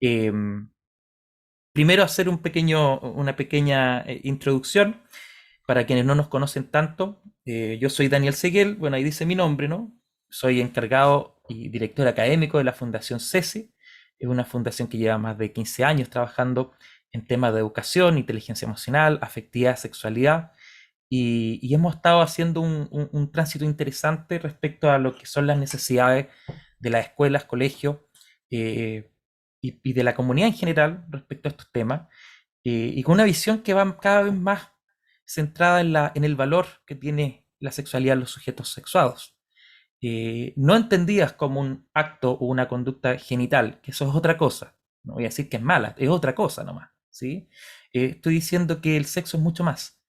Em, Primero hacer una pequeña introducción para quienes no nos conocen tanto. Yo soy Daniel Seguel, bueno, ahí dice mi nombre, ¿no? Soy encargado y director académico de la Fundación CESI. Es una fundación que lleva más de 15 años trabajando en temas de educación, inteligencia emocional, afectividad, sexualidad, y hemos estado haciendo un tránsito interesante respecto a lo que son las necesidades de las escuelas, colegios, eh, y de la comunidad en general respecto a estos temas, y con una visión que va cada vez más centrada en el valor que tiene la sexualidad en los sujetos sexuados. No entendidas como un acto o una conducta genital, que eso es otra cosa. No voy a decir que es mala, es otra cosa nomás, ¿sí? Estoy diciendo que el sexo es mucho más.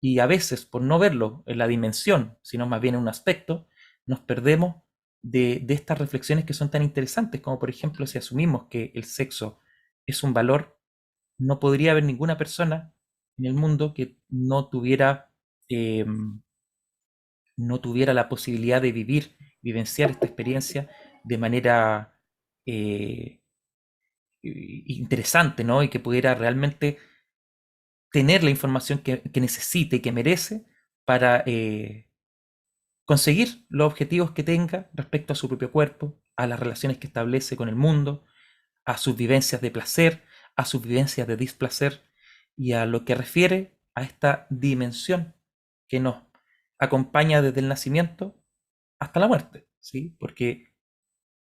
Y a veces, por no verlo en la dimensión, sino más bien en un aspecto, nos perdemos de estas reflexiones que son tan interesantes, como por ejemplo si asumimos que el sexo es un valor, no podría haber ninguna persona en el mundo que eh, no tuviera la posibilidad de vivenciar esta experiencia de manera eh, interesante, ¿no? Y que pudiera realmente tener la información que necesite y que merece para conseguir los objetivos que tenga respecto a su propio cuerpo, a las relaciones que establece con el mundo, a sus vivencias de placer, a sus vivencias de displacer y a lo que refiere a esta dimensión que nos acompaña desde el nacimiento hasta la muerte, ¿sí? Porque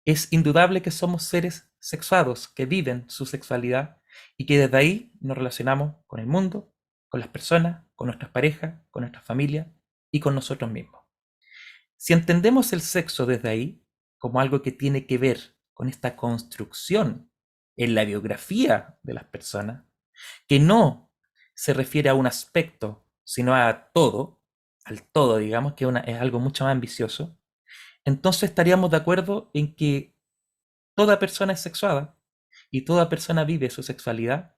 es indudable que somos seres sexuados que viven su sexualidad y que desde ahí nos relacionamos con el mundo, con las personas, con nuestras parejas, con nuestras familias y con nosotros mismos. Si entendemos el sexo desde ahí como algo que tiene que ver con esta construcción en la biografía de las personas, que no se refiere a un aspecto, sino a todo, al todo, digamos, que es algo mucho más ambicioso, entonces estaríamos de acuerdo en que toda persona es sexuada y toda persona vive su sexualidad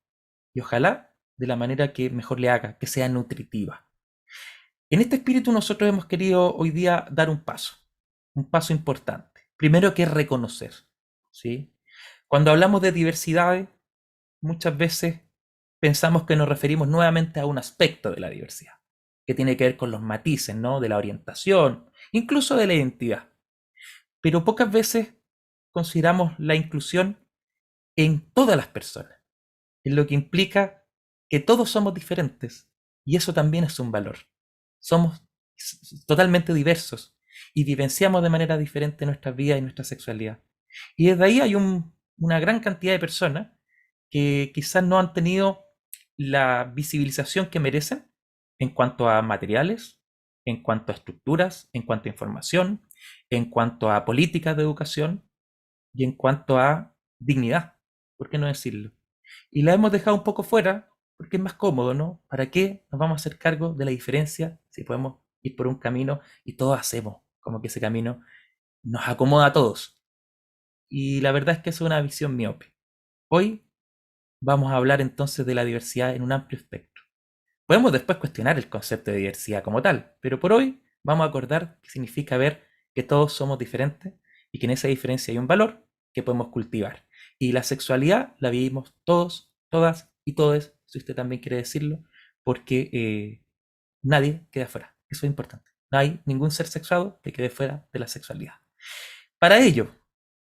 y ojalá de la manera que mejor le haga, que sea nutritiva. En este espíritu nosotros hemos querido hoy día dar un paso importante. Primero que es reconocer, ¿sí? Cuando hablamos de diversidades, muchas veces pensamos que nos referimos nuevamente a un aspecto de la diversidad, que tiene que ver con los matices, ¿no? De la orientación, incluso de la identidad. Pero pocas veces consideramos la inclusión en todas las personas, en lo que implica que todos somos diferentes y eso también es un valor. Somos totalmente diversos y vivenciamos de manera diferente nuestras vidas y nuestra sexualidad. Y desde ahí hay una gran cantidad de personas que quizás no han tenido la visibilización que merecen en cuanto a materiales, en cuanto a estructuras, en cuanto a información, en cuanto a políticas de educación y en cuanto a dignidad, ¿por qué no decirlo? Y la hemos dejado un poco fuera porque es más cómodo, ¿no? ¿Para qué nos vamos a hacer cargo de la diferencia si podemos ir por un camino y todos hacemos como que ese camino nos acomoda a todos? Y la verdad es que es una visión miope. Hoy vamos a hablar entonces de la diversidad en un amplio espectro. Podemos después cuestionar el concepto de diversidad como tal, pero por hoy vamos a acordar qué significa ver que todos somos diferentes y que en esa diferencia hay un valor que podemos cultivar. Y la sexualidad la vivimos todos, todas y todes, si usted también quiere decirlo, porque nadie queda fuera. Eso es importante. No hay ningún ser sexuado que quede fuera de la sexualidad. Para ello,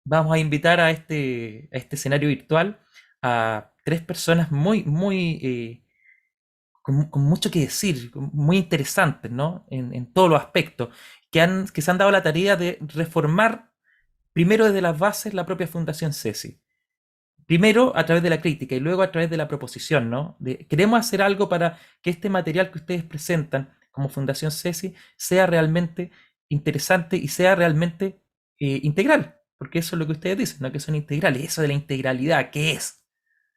vamos a invitar a este escenario virtual a tres personas con mucho que decir, muy interesantes, ¿no? En todos los aspectos, que se han dado la tarea de reformar primero desde las bases la propia Fundación CESI. Primero a través de la crítica y luego a través de la proposición, ¿no? Queremos hacer algo para que este material que ustedes presentan como Fundación CESI sea realmente interesante y sea realmente integral, porque eso es lo que ustedes dicen, ¿no? Que son integrales. Eso de la integralidad, ¿qué es?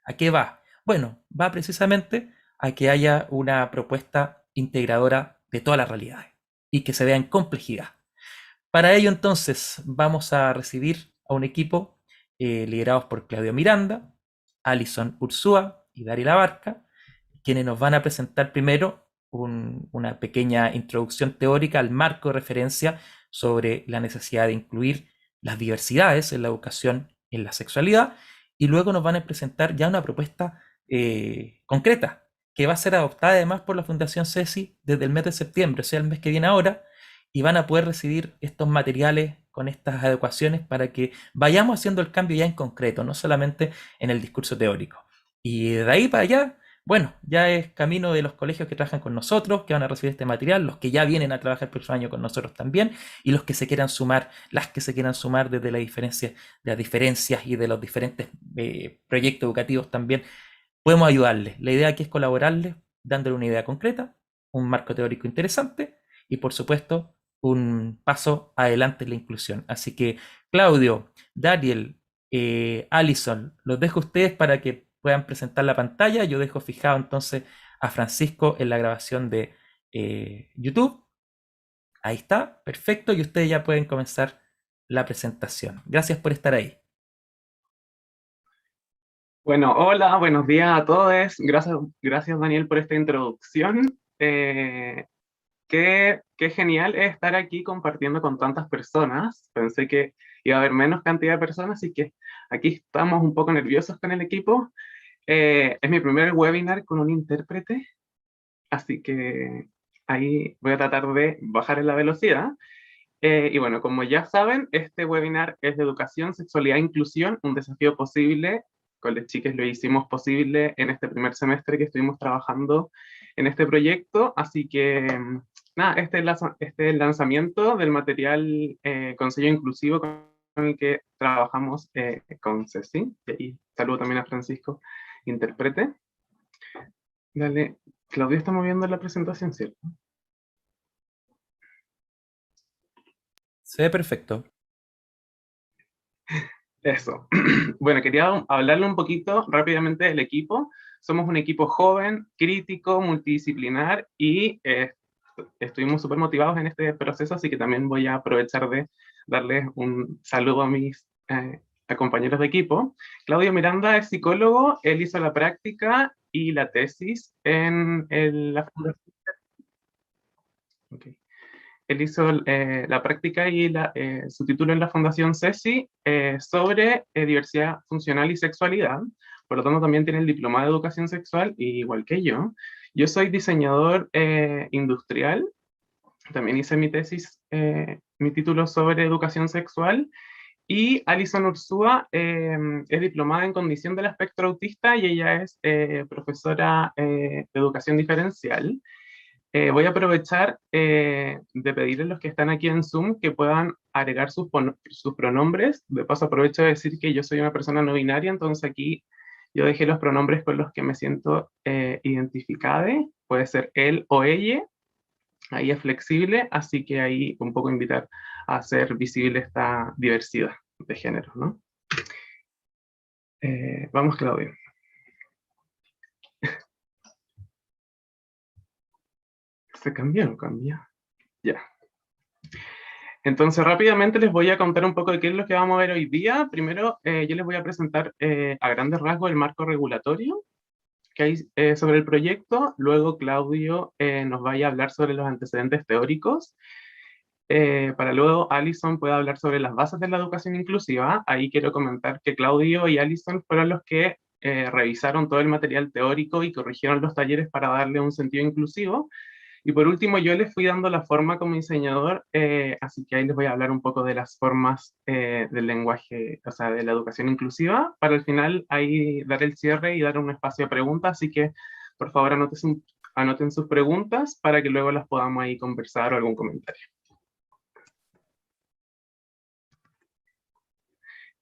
¿A qué va? Bueno, va precisamente a que haya una propuesta integradora de todas las realidades y que se vea en complejidad. Para ello, entonces, vamos a recibir a un equipo liderados por Claudio Miranda, Alison Ursúa y Daryl Abarca, quienes nos van a presentar primero una pequeña introducción teórica al marco de referencia sobre la necesidad de incluir las diversidades en la educación en la sexualidad y luego nos van a presentar ya una propuesta concreta, que va a ser adoptada además por la Fundación CESI desde el mes de septiembre, o sea, el mes que viene ahora, y van a poder recibir estos materiales con estas adecuaciones para que vayamos haciendo el cambio ya en concreto, no solamente en el discurso teórico. Y de ahí para allá, bueno, ya es camino de los colegios que trabajan con nosotros, que van a recibir este material, los que ya vienen a trabajar el próximo año con nosotros también, y los que se quieran sumar, las que se quieran sumar desde de las diferencias y de los diferentes proyectos educativos también, podemos ayudarles. La idea aquí es colaborarles, dándole una idea concreta, un marco teórico interesante y, por supuesto, un paso adelante en la inclusión. Así que, Claudio, Daniel, Alison, los dejo a ustedes para que puedan presentar la pantalla. Yo dejo fijado entonces a Francisco en la grabación de YouTube. Ahí está, perfecto, y ustedes ya pueden comenzar la presentación. Gracias por estar ahí. Bueno, hola, buenos días a todos. Gracias Daniel por esta introducción. Qué genial es estar aquí compartiendo con tantas personas. Pensé que iba a haber menos cantidad de personas, así que aquí estamos un poco nerviosos con el equipo. Es mi primer webinar con un intérprete, así que ahí voy a tratar de bajar en la velocidad. Y bueno, como ya saben, este webinar es de educación, sexualidad e inclusión, un desafío posible. Con las chicas lo hicimos posible en este primer semestre que estuvimos trabajando en este proyecto. Así que, nada, este es el lanzamiento del material Consejo Inclusivo con el que trabajamos con Ceci. Y saludo también a Francisco, intérprete. Dale, Claudia está moviendo la presentación, ¿cierto? Se ve perfecto. Eso. Bueno, quería hablarle un poquito rápidamente del equipo. Somos un equipo joven, crítico, multidisciplinar y estuvimos súper motivados en este proceso, así que también voy a aprovechar de darles un saludo a mis a compañeros de equipo. Claudio Miranda es psicólogo, él hizo la práctica y la tesis en la fundación. Okay. Él hizo la práctica y su título en la Fundación CESI sobre diversidad funcional y sexualidad. Por lo tanto, también tiene el diploma de educación sexual, igual que yo. Yo soy diseñador industrial. También hice mi tesis, mi título sobre educación sexual. Y Alison Ursúa es diplomada en condición del espectro autista y ella es profesora de educación diferencial. Voy a aprovechar de pedirles a los que están aquí en Zoom que puedan agregar sus pronombres. De paso, aprovecho de decir que yo soy una persona no binaria, entonces aquí yo dejé los pronombres con los que me siento identificada. Puede ser él o ella. Ahí es flexible, así que ahí un poco invitar a hacer visible esta diversidad de género, ¿no? Vamos, Claudio. ¿Se cambió o no cambia? Ya. Entonces, rápidamente les voy a contar un poco de qué es lo que vamos a ver hoy día. Primero, yo les voy a presentar a grandes rasgos el marco regulatorio que hay sobre el proyecto. Luego, Claudio nos vaya a hablar sobre los antecedentes teóricos. Para luego, Alison pueda hablar sobre las bases de la educación inclusiva. Ahí quiero comentar que Claudio y Alison fueron los que revisaron todo el material teórico y corrigieron los talleres para darle un sentido inclusivo. Y por último, yo les fui dando la forma como diseñador, así que ahí les voy a hablar un poco de las formas del lenguaje, o sea, de la educación inclusiva, para al final ahí dar el cierre y dar un espacio a preguntas, así que por favor anoten sus preguntas para que luego las podamos ahí conversar o algún comentario.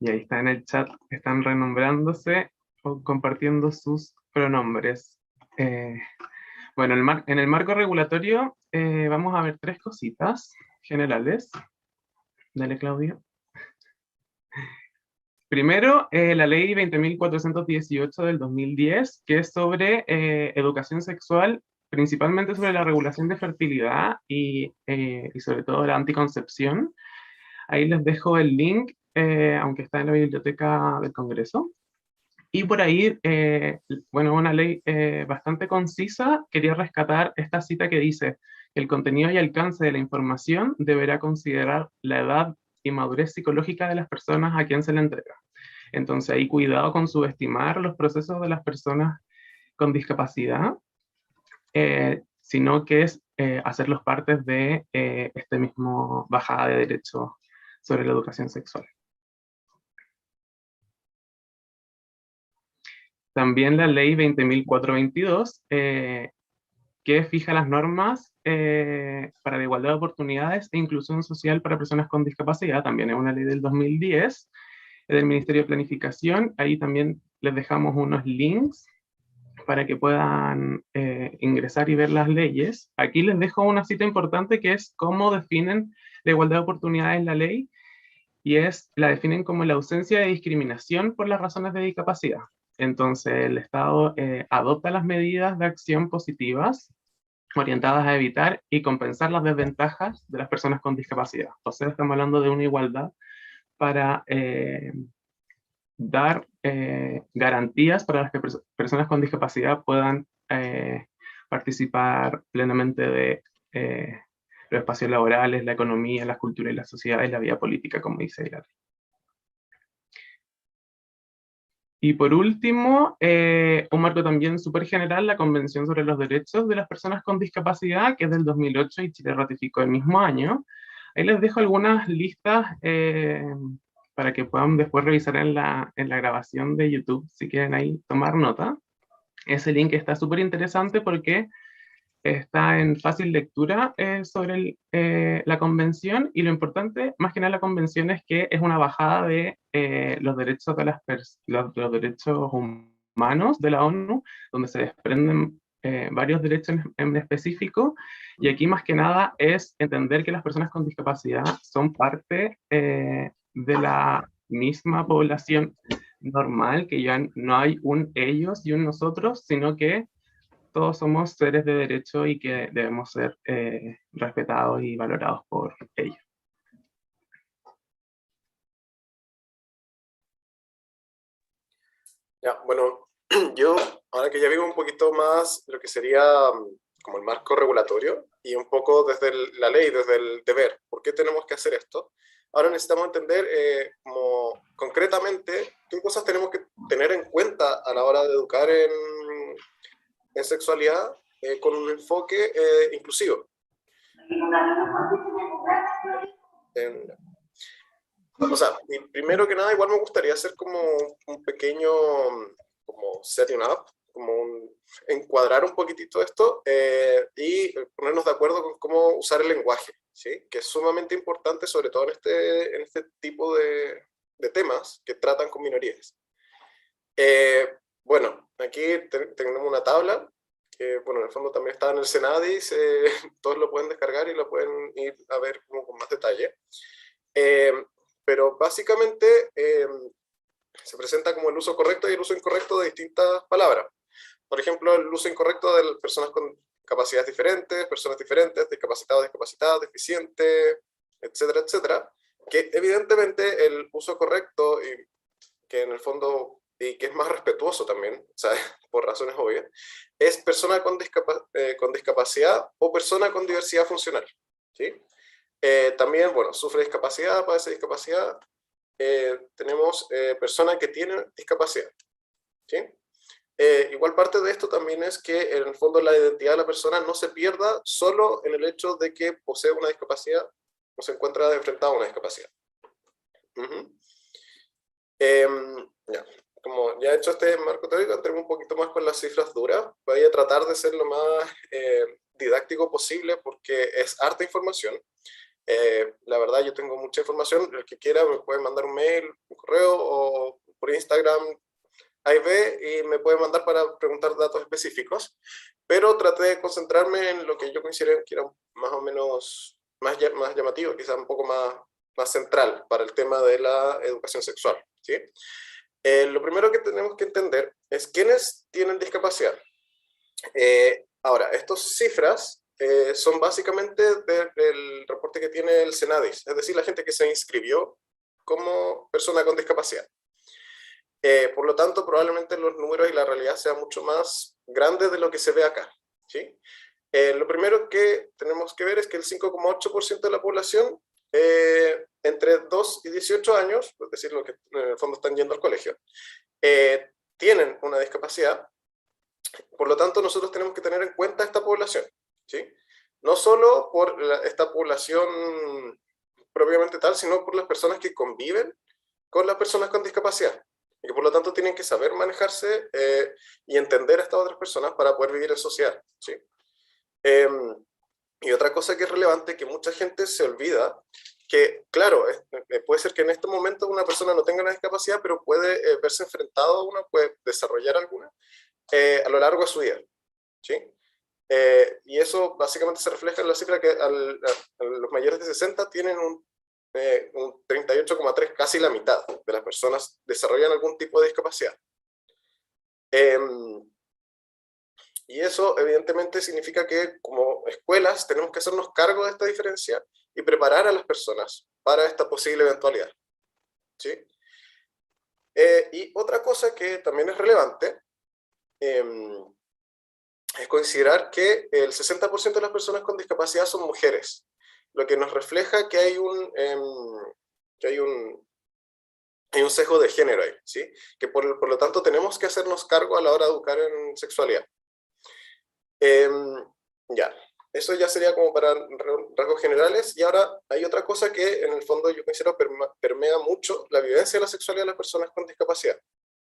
Y ahí está en el chat, están renombrándose o compartiendo sus pronombres. Bueno, en el marco regulatorio vamos a ver tres cositas generales. Dale, Claudio. Primero, la ley 20.418 del 2010, que es sobre educación sexual, principalmente sobre la regulación de fertilidad y sobre todo la anticoncepción. Ahí les dejo el link, aunque está en la biblioteca del Congreso. Y por ahí, bueno, una ley bastante concisa, quería rescatar esta cita que dice que el contenido y alcance de la información deberá considerar la edad y madurez psicológica de las personas a quien se le entrega. Entonces ahí cuidado con subestimar los procesos de las personas con discapacidad, sino que es hacerlos partes de este mismo bajada de derechos sobre la educación sexual. También la ley 20.422, que fija las normas para la igualdad de oportunidades e inclusión social para personas con discapacidad, también es una ley del 2010, del Ministerio de Planificación. Ahí también les dejamos unos links para que puedan ingresar y ver las leyes. Aquí les dejo una cita importante que es cómo definen la igualdad de oportunidades en la ley, y la definen como la ausencia de discriminación por las razones de discapacidad. Entonces, el Estado adopta las medidas de acción positivas orientadas a evitar y compensar las desventajas de las personas con discapacidad. O sea, estamos hablando de una igualdad para dar garantías para las que personas con discapacidad puedan participar plenamente de los espacios laborales, la economía, la cultura y la sociedad y la vida política, como dice la ley. Y por último, un marco también súper general, la Convención sobre los Derechos de las Personas con Discapacidad, que es del 2008 y Chile ratificó el mismo año. Ahí les dejo algunas listas para que puedan después revisar en la grabación de YouTube, si quieren ahí tomar nota. Ese link está súper interesante porque está en fácil lectura sobre la convención, y lo importante, más que nada la convención, es que es una bajada de los derechos de los derechos humanos de la ONU, donde se desprenden varios derechos en específico, y aquí más que nada es entender que las personas con discapacidad son parte de la misma población normal, que ya no hay un ellos y un nosotros, sino que todos somos seres de derecho y que debemos ser respetados y valorados por ellos. Ya, bueno, yo ahora que ya vivo un poquito más lo que sería como el marco regulatorio y un poco desde la ley, desde el deber, ¿por qué tenemos que hacer esto? Ahora necesitamos entender como concretamente qué cosas tenemos que tener en cuenta a la hora de educar en sexualidad con un enfoque inclusivo. O sea, primero que nada, igual me gustaría hacer como un pequeño como setting up, encuadrar un poquitito esto y ponernos de acuerdo con cómo usar el lenguaje, ¿sí? Que es sumamente importante, sobre todo en este tipo de temas que tratan con minorías. Bueno, aquí tenemos una tabla que, bueno, en el fondo también está en el Senadis, todos lo pueden descargar y lo pueden ir a ver como con más detalle. Pero básicamente se presenta como el uso correcto y el uso incorrecto de distintas palabras. Por ejemplo, el uso incorrecto de personas con capacidades diferentes, discapacitados, discapacitadas, deficientes, etcétera, etcétera. Que evidentemente el uso correcto, y que en el fondo, y que es más respetuoso también, o sea, por razones obvias, es persona con discapacidad o persona con diversidad funcional, ¿sí? También, bueno, sufre discapacidad, padece discapacidad, tenemos persona que tiene discapacidad, ¿sí? Igual parte de esto también es que en el fondo la identidad de la persona no se pierda solo en el hecho de que posee una discapacidad o se encuentra enfrentado a una discapacidad. Ya. Como ya he hecho este marco teórico, entremos un poquito más con las cifras duras. Voy a tratar de ser lo más didáctico posible porque es harta información. La verdad, yo tengo mucha información. El que quiera me puede mandar un mail, un correo o por Instagram, ahí ve, y me puede mandar para preguntar datos específicos. Pero traté de concentrarme en lo que yo considero que era más o menos más llamativo, quizás un poco más central para el tema de la educación sexual, ¿sí? Lo primero que tenemos que entender es quiénes tienen discapacidad. Ahora, estas cifras son básicamente del reporte que tiene el Senadis, es decir, la gente que se inscribió como persona con discapacidad. Por lo tanto, probablemente los números y la realidad sean mucho más grandes de lo que se ve acá, ¿sí? Lo primero que tenemos que ver es que el 5,8% de la población entre 2 y 18 años, es decir, los que en el fondo están yendo al colegio, tienen una discapacidad. Por lo tanto, nosotros tenemos que tener en cuenta esta población, ¿sí? No solo por esta población propiamente tal, sino por las personas que conviven con las personas con discapacidad, y que por lo tanto tienen que saber manejarse y entender a estas otras personas para poder vivir en sociedad, ¿sí? Y otra cosa que es relevante, que mucha gente se olvida, que claro, puede ser que en este momento una persona no tenga una discapacidad, pero puede verse enfrentado a una, puede desarrollar alguna a lo largo de su vida, ¿sí? Y eso básicamente se refleja en la cifra que a los mayores de 60 tienen un 38,3, casi la mitad de las personas desarrollan algún tipo de discapacidad. Y eso evidentemente significa que como escuelas tenemos que hacernos cargo de esta diferencia y preparar a las personas para esta posible eventualidad, ¿sí? Y otra cosa que también es relevante es considerar que el 60% de las personas con discapacidad son mujeres, lo que nos refleja que hay un sesgo de género ahí, ¿sí? Que por lo tanto tenemos que hacernos cargo a la hora de educar en sexualidad. Ya, eso ya sería como para rasgos generales, y ahora hay otra cosa que en el fondo yo considero permea mucho la vivencia de la sexualidad de las personas con discapacidad,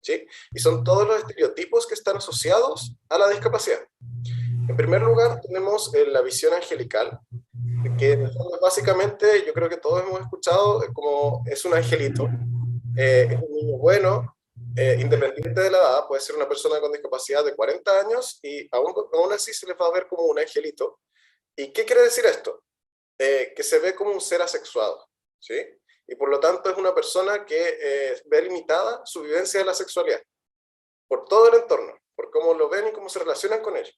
¿sí? Y son todos los estereotipos que están asociados a la discapacidad. En primer lugar tenemos la visión angelical, que en el fondo básicamente yo creo que todos hemos escuchado como es un angelito, es un niño bueno, independiente de la edad, puede ser una persona con discapacidad de 40 años y aún así se les va a ver como un angelito. ¿Y qué quiere decir esto? Que se ve como un ser asexuado, ¿sí? Y por lo tanto es una persona que ve limitada su vivencia de la sexualidad por todo el entorno, por cómo lo ven y cómo se relacionan con él.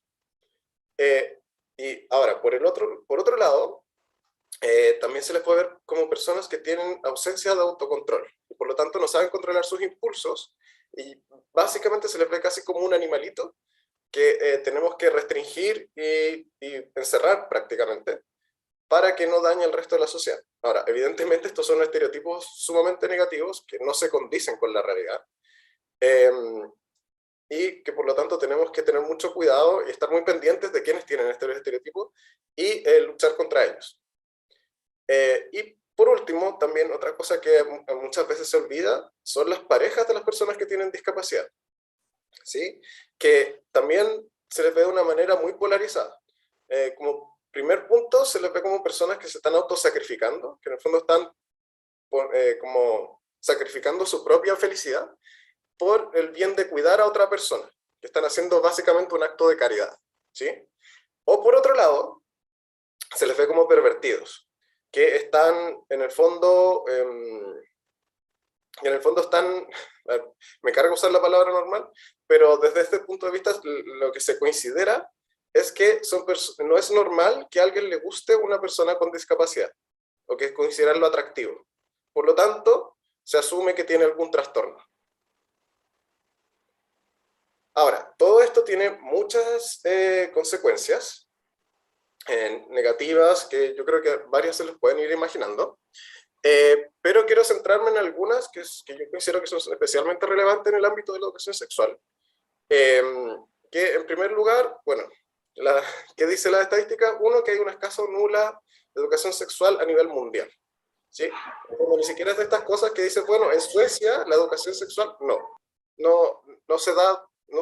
Y ahora, por otro lado, también se les puede ver como personas que tienen ausencia de autocontrol y por lo tanto no saben controlar sus impulsos, y básicamente se les ve casi como un animalito que tenemos que restringir y encerrar prácticamente para que no dañe el resto de la sociedad. Ahora, evidentemente estos son estereotipos sumamente negativos que no se condicen con la realidad, y que por lo tanto tenemos que tener mucho cuidado y estar muy pendientes de quienes tienen estos estereotipos y luchar contra ellos. Y por último, también otra cosa que muchas veces se olvida son las parejas de las personas que tienen discapacidad, ¿sí? Que también se les ve de una manera muy polarizada. Como primer punto, se les ve como personas que se están autosacrificando, que en el fondo están como sacrificando su propia felicidad por el bien de cuidar a otra persona, que están haciendo básicamente un acto de caridad, ¿sí? O por otro lado, se les ve como pervertidos, que están en el fondo están, me cargo usar la palabra normal, pero desde este punto de vista lo que se considera es que no es normal que a alguien le guste una persona con discapacidad, o que es considerarlo atractivo. Por lo tanto, se asume que tiene algún trastorno. Ahora, todo esto tiene muchas consecuencias negativas, que yo creo que varias se les pueden ir imaginando, pero quiero centrarme en algunas que yo considero que son especialmente relevantes en el ámbito de la educación sexual. Que en primer lugar, bueno, ¿qué dice la estadística? Uno, que hay una escasa o nula educación sexual a nivel mundial, ¿sí? Ni siquiera es de estas cosas que dicen, bueno, en Suecia la educación sexual no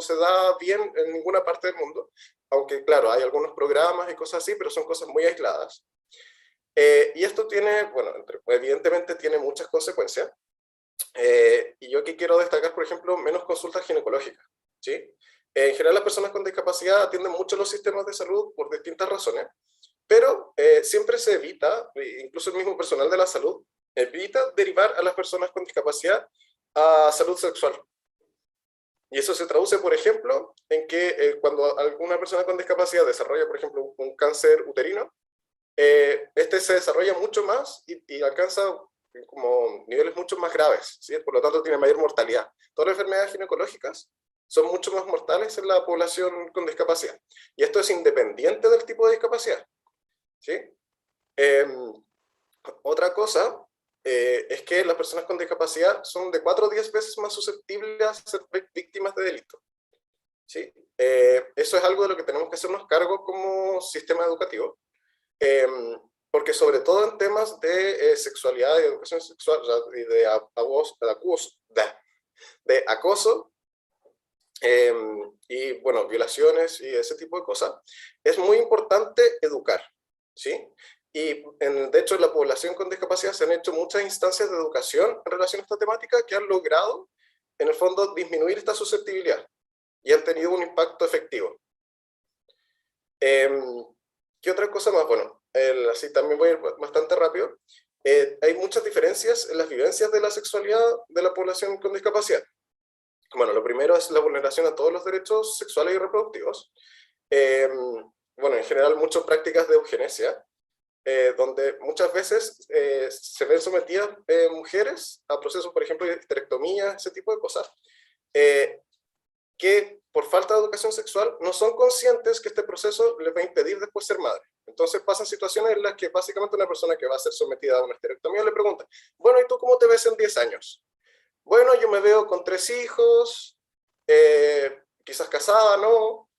se da bien en ninguna parte del mundo, aunque claro, hay algunos programas y cosas así, pero son cosas muy aisladas. Y esto tiene, bueno, evidentemente tiene muchas consecuencias, y yo aquí quiero destacar, por ejemplo, menos consultas ginecológicas, ¿sí? En general las personas con discapacidad atienden mucho los sistemas de salud por distintas razones, pero siempre se evita, incluso el mismo personal de la salud, evita derivar a las personas con discapacidad a salud sexual. Y eso se traduce, por ejemplo, en que cuando alguna persona con discapacidad desarrolla, por ejemplo, un cáncer uterino, este se desarrolla mucho más y alcanza como niveles mucho más graves, ¿sí? Por lo tanto tiene mayor mortalidad. Todas las enfermedades ginecológicas son mucho más mortales en la población con discapacidad. Y esto es independiente del tipo de discapacidad, ¿sí? Otra cosa es que las personas con discapacidad son de 4 o 10 veces más susceptibles a ser víctimas de delito. ¿Sí? Eso es algo de lo que tenemos que hacernos cargo como sistema educativo, porque sobre todo en temas de sexualidad y educación sexual y de acoso, y bueno, violaciones y ese tipo de cosas, es muy importante educar, ¿sí? Y de hecho en la población con discapacidad se han hecho muchas instancias de educación en relación a esta temática que han logrado, en el fondo, disminuir esta susceptibilidad y han tenido un impacto efectivo. ¿Qué otra cosa más? Bueno, así también voy a ir bastante rápido. Hay muchas diferencias en las vivencias de la sexualidad de la población con discapacidad. Bueno, lo primero es la vulneración a todos los derechos sexuales y reproductivos. Bueno, en general muchas prácticas de eugenesia, donde muchas veces se ven sometidas mujeres a procesos, por ejemplo, de histerectomía, ese tipo de cosas, que por falta de educación sexual no son conscientes que este proceso les va a impedir después ser madre. Entonces pasan situaciones en las que básicamente una persona que va a ser sometida a una histerectomía le pregunta, bueno, ¿y tú cómo te ves en 10 años? Bueno, yo me veo con 3 hijos, quizás casada, ¿no?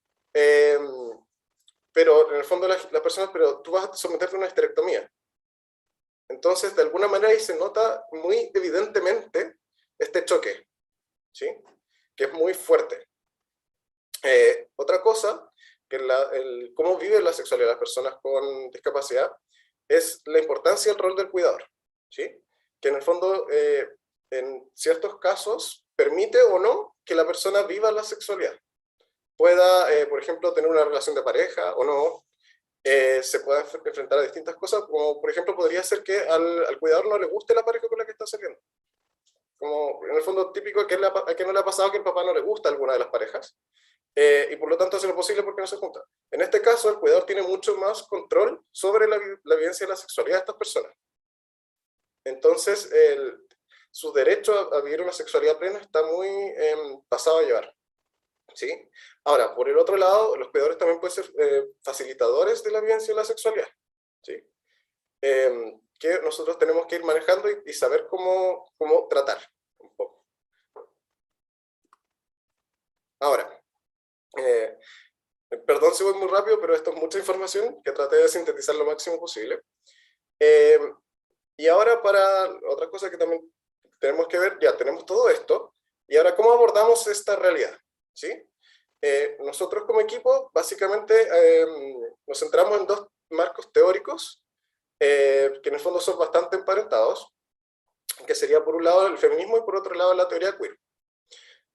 Pero en el fondo las personas, pero tú vas a someterte a una histerectomía. Entonces, de alguna manera ahí se nota muy evidentemente este choque, ¿sí? Que es muy fuerte. Otra cosa, que cómo vive la sexualidad de las personas con discapacidad, es la importancia del rol del cuidador, ¿sí? Que en el fondo, en ciertos casos, permite o no que la persona viva la sexualidad. Pueda, por ejemplo, tener una relación de pareja o no, se pueda enfrentar a distintas cosas, como por ejemplo podría ser que al cuidador no le guste la pareja con la que está saliendo. Como en el fondo típico a que no le ha pasado que el papá no le gusta alguna de las parejas, y por lo tanto hace lo posible porque no se juntan. En este caso, el cuidador tiene mucho más control sobre la vivencia de la sexualidad de estas personas. Entonces, su derecho a vivir una sexualidad plena está muy pasado a llevar, ¿sí? Ahora, por el otro lado, los cuidadores también pueden ser facilitadores de la vivencia de la sexualidad, ¿sí? Que nosotros tenemos que ir manejando y saber cómo tratar un poco. Ahora, perdón si voy muy rápido, pero esto es mucha información que traté de sintetizar lo máximo posible. Y ahora para otra cosa que también tenemos que ver, ya tenemos todo esto, y ahora ¿cómo abordamos esta realidad? ¿Sí? Nosotros como equipo básicamente nos centramos en 2 marcos teóricos que en el fondo son bastante emparentados, que sería por un lado el feminismo y por otro lado la teoría queer.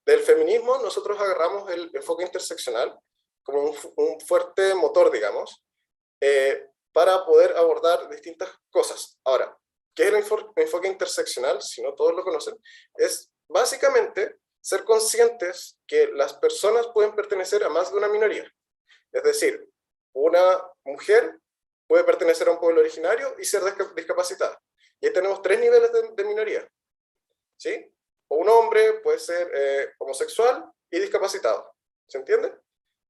Del feminismo nosotros agarramos el enfoque interseccional como un fuerte motor, digamos, para poder abordar distintas cosas. Ahora, ¿qué es el enfoque interseccional? Si no todos lo conocen, es básicamente ser conscientes que las personas pueden pertenecer a más de una minoría. Es decir, una mujer puede pertenecer a un pueblo originario y ser discapacitada. Y ahí tenemos 3 niveles de minoría, ¿sí? O un hombre puede ser homosexual y discapacitado, ¿se entiende?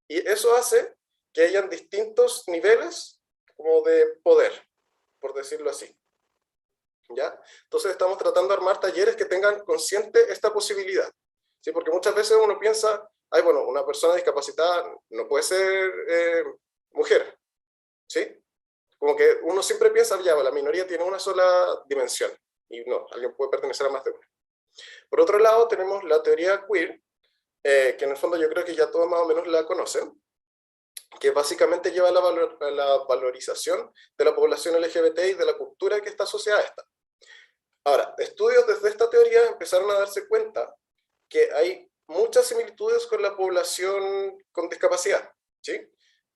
Y eso hace que hayan distintos niveles como de poder, por decirlo así, ¿ya? Entonces estamos tratando de armar talleres que tengan consciente esta posibilidad, ¿sí? Porque muchas veces uno piensa, ay, bueno, una persona discapacitada no puede ser mujer, ¿sí? Como que uno siempre piensa, ya, la minoría tiene una sola dimensión, y no, alguien puede pertenecer a más de una. Por otro lado, tenemos la teoría queer, que en el fondo yo creo que ya todos más o menos la conocen, que básicamente lleva a la valorización de la población LGBT y de la cultura que está asociada a esta. Ahora, estudios desde esta teoría empezaron a darse cuenta que hay muchas similitudes con la población con discapacidad, ¿sí?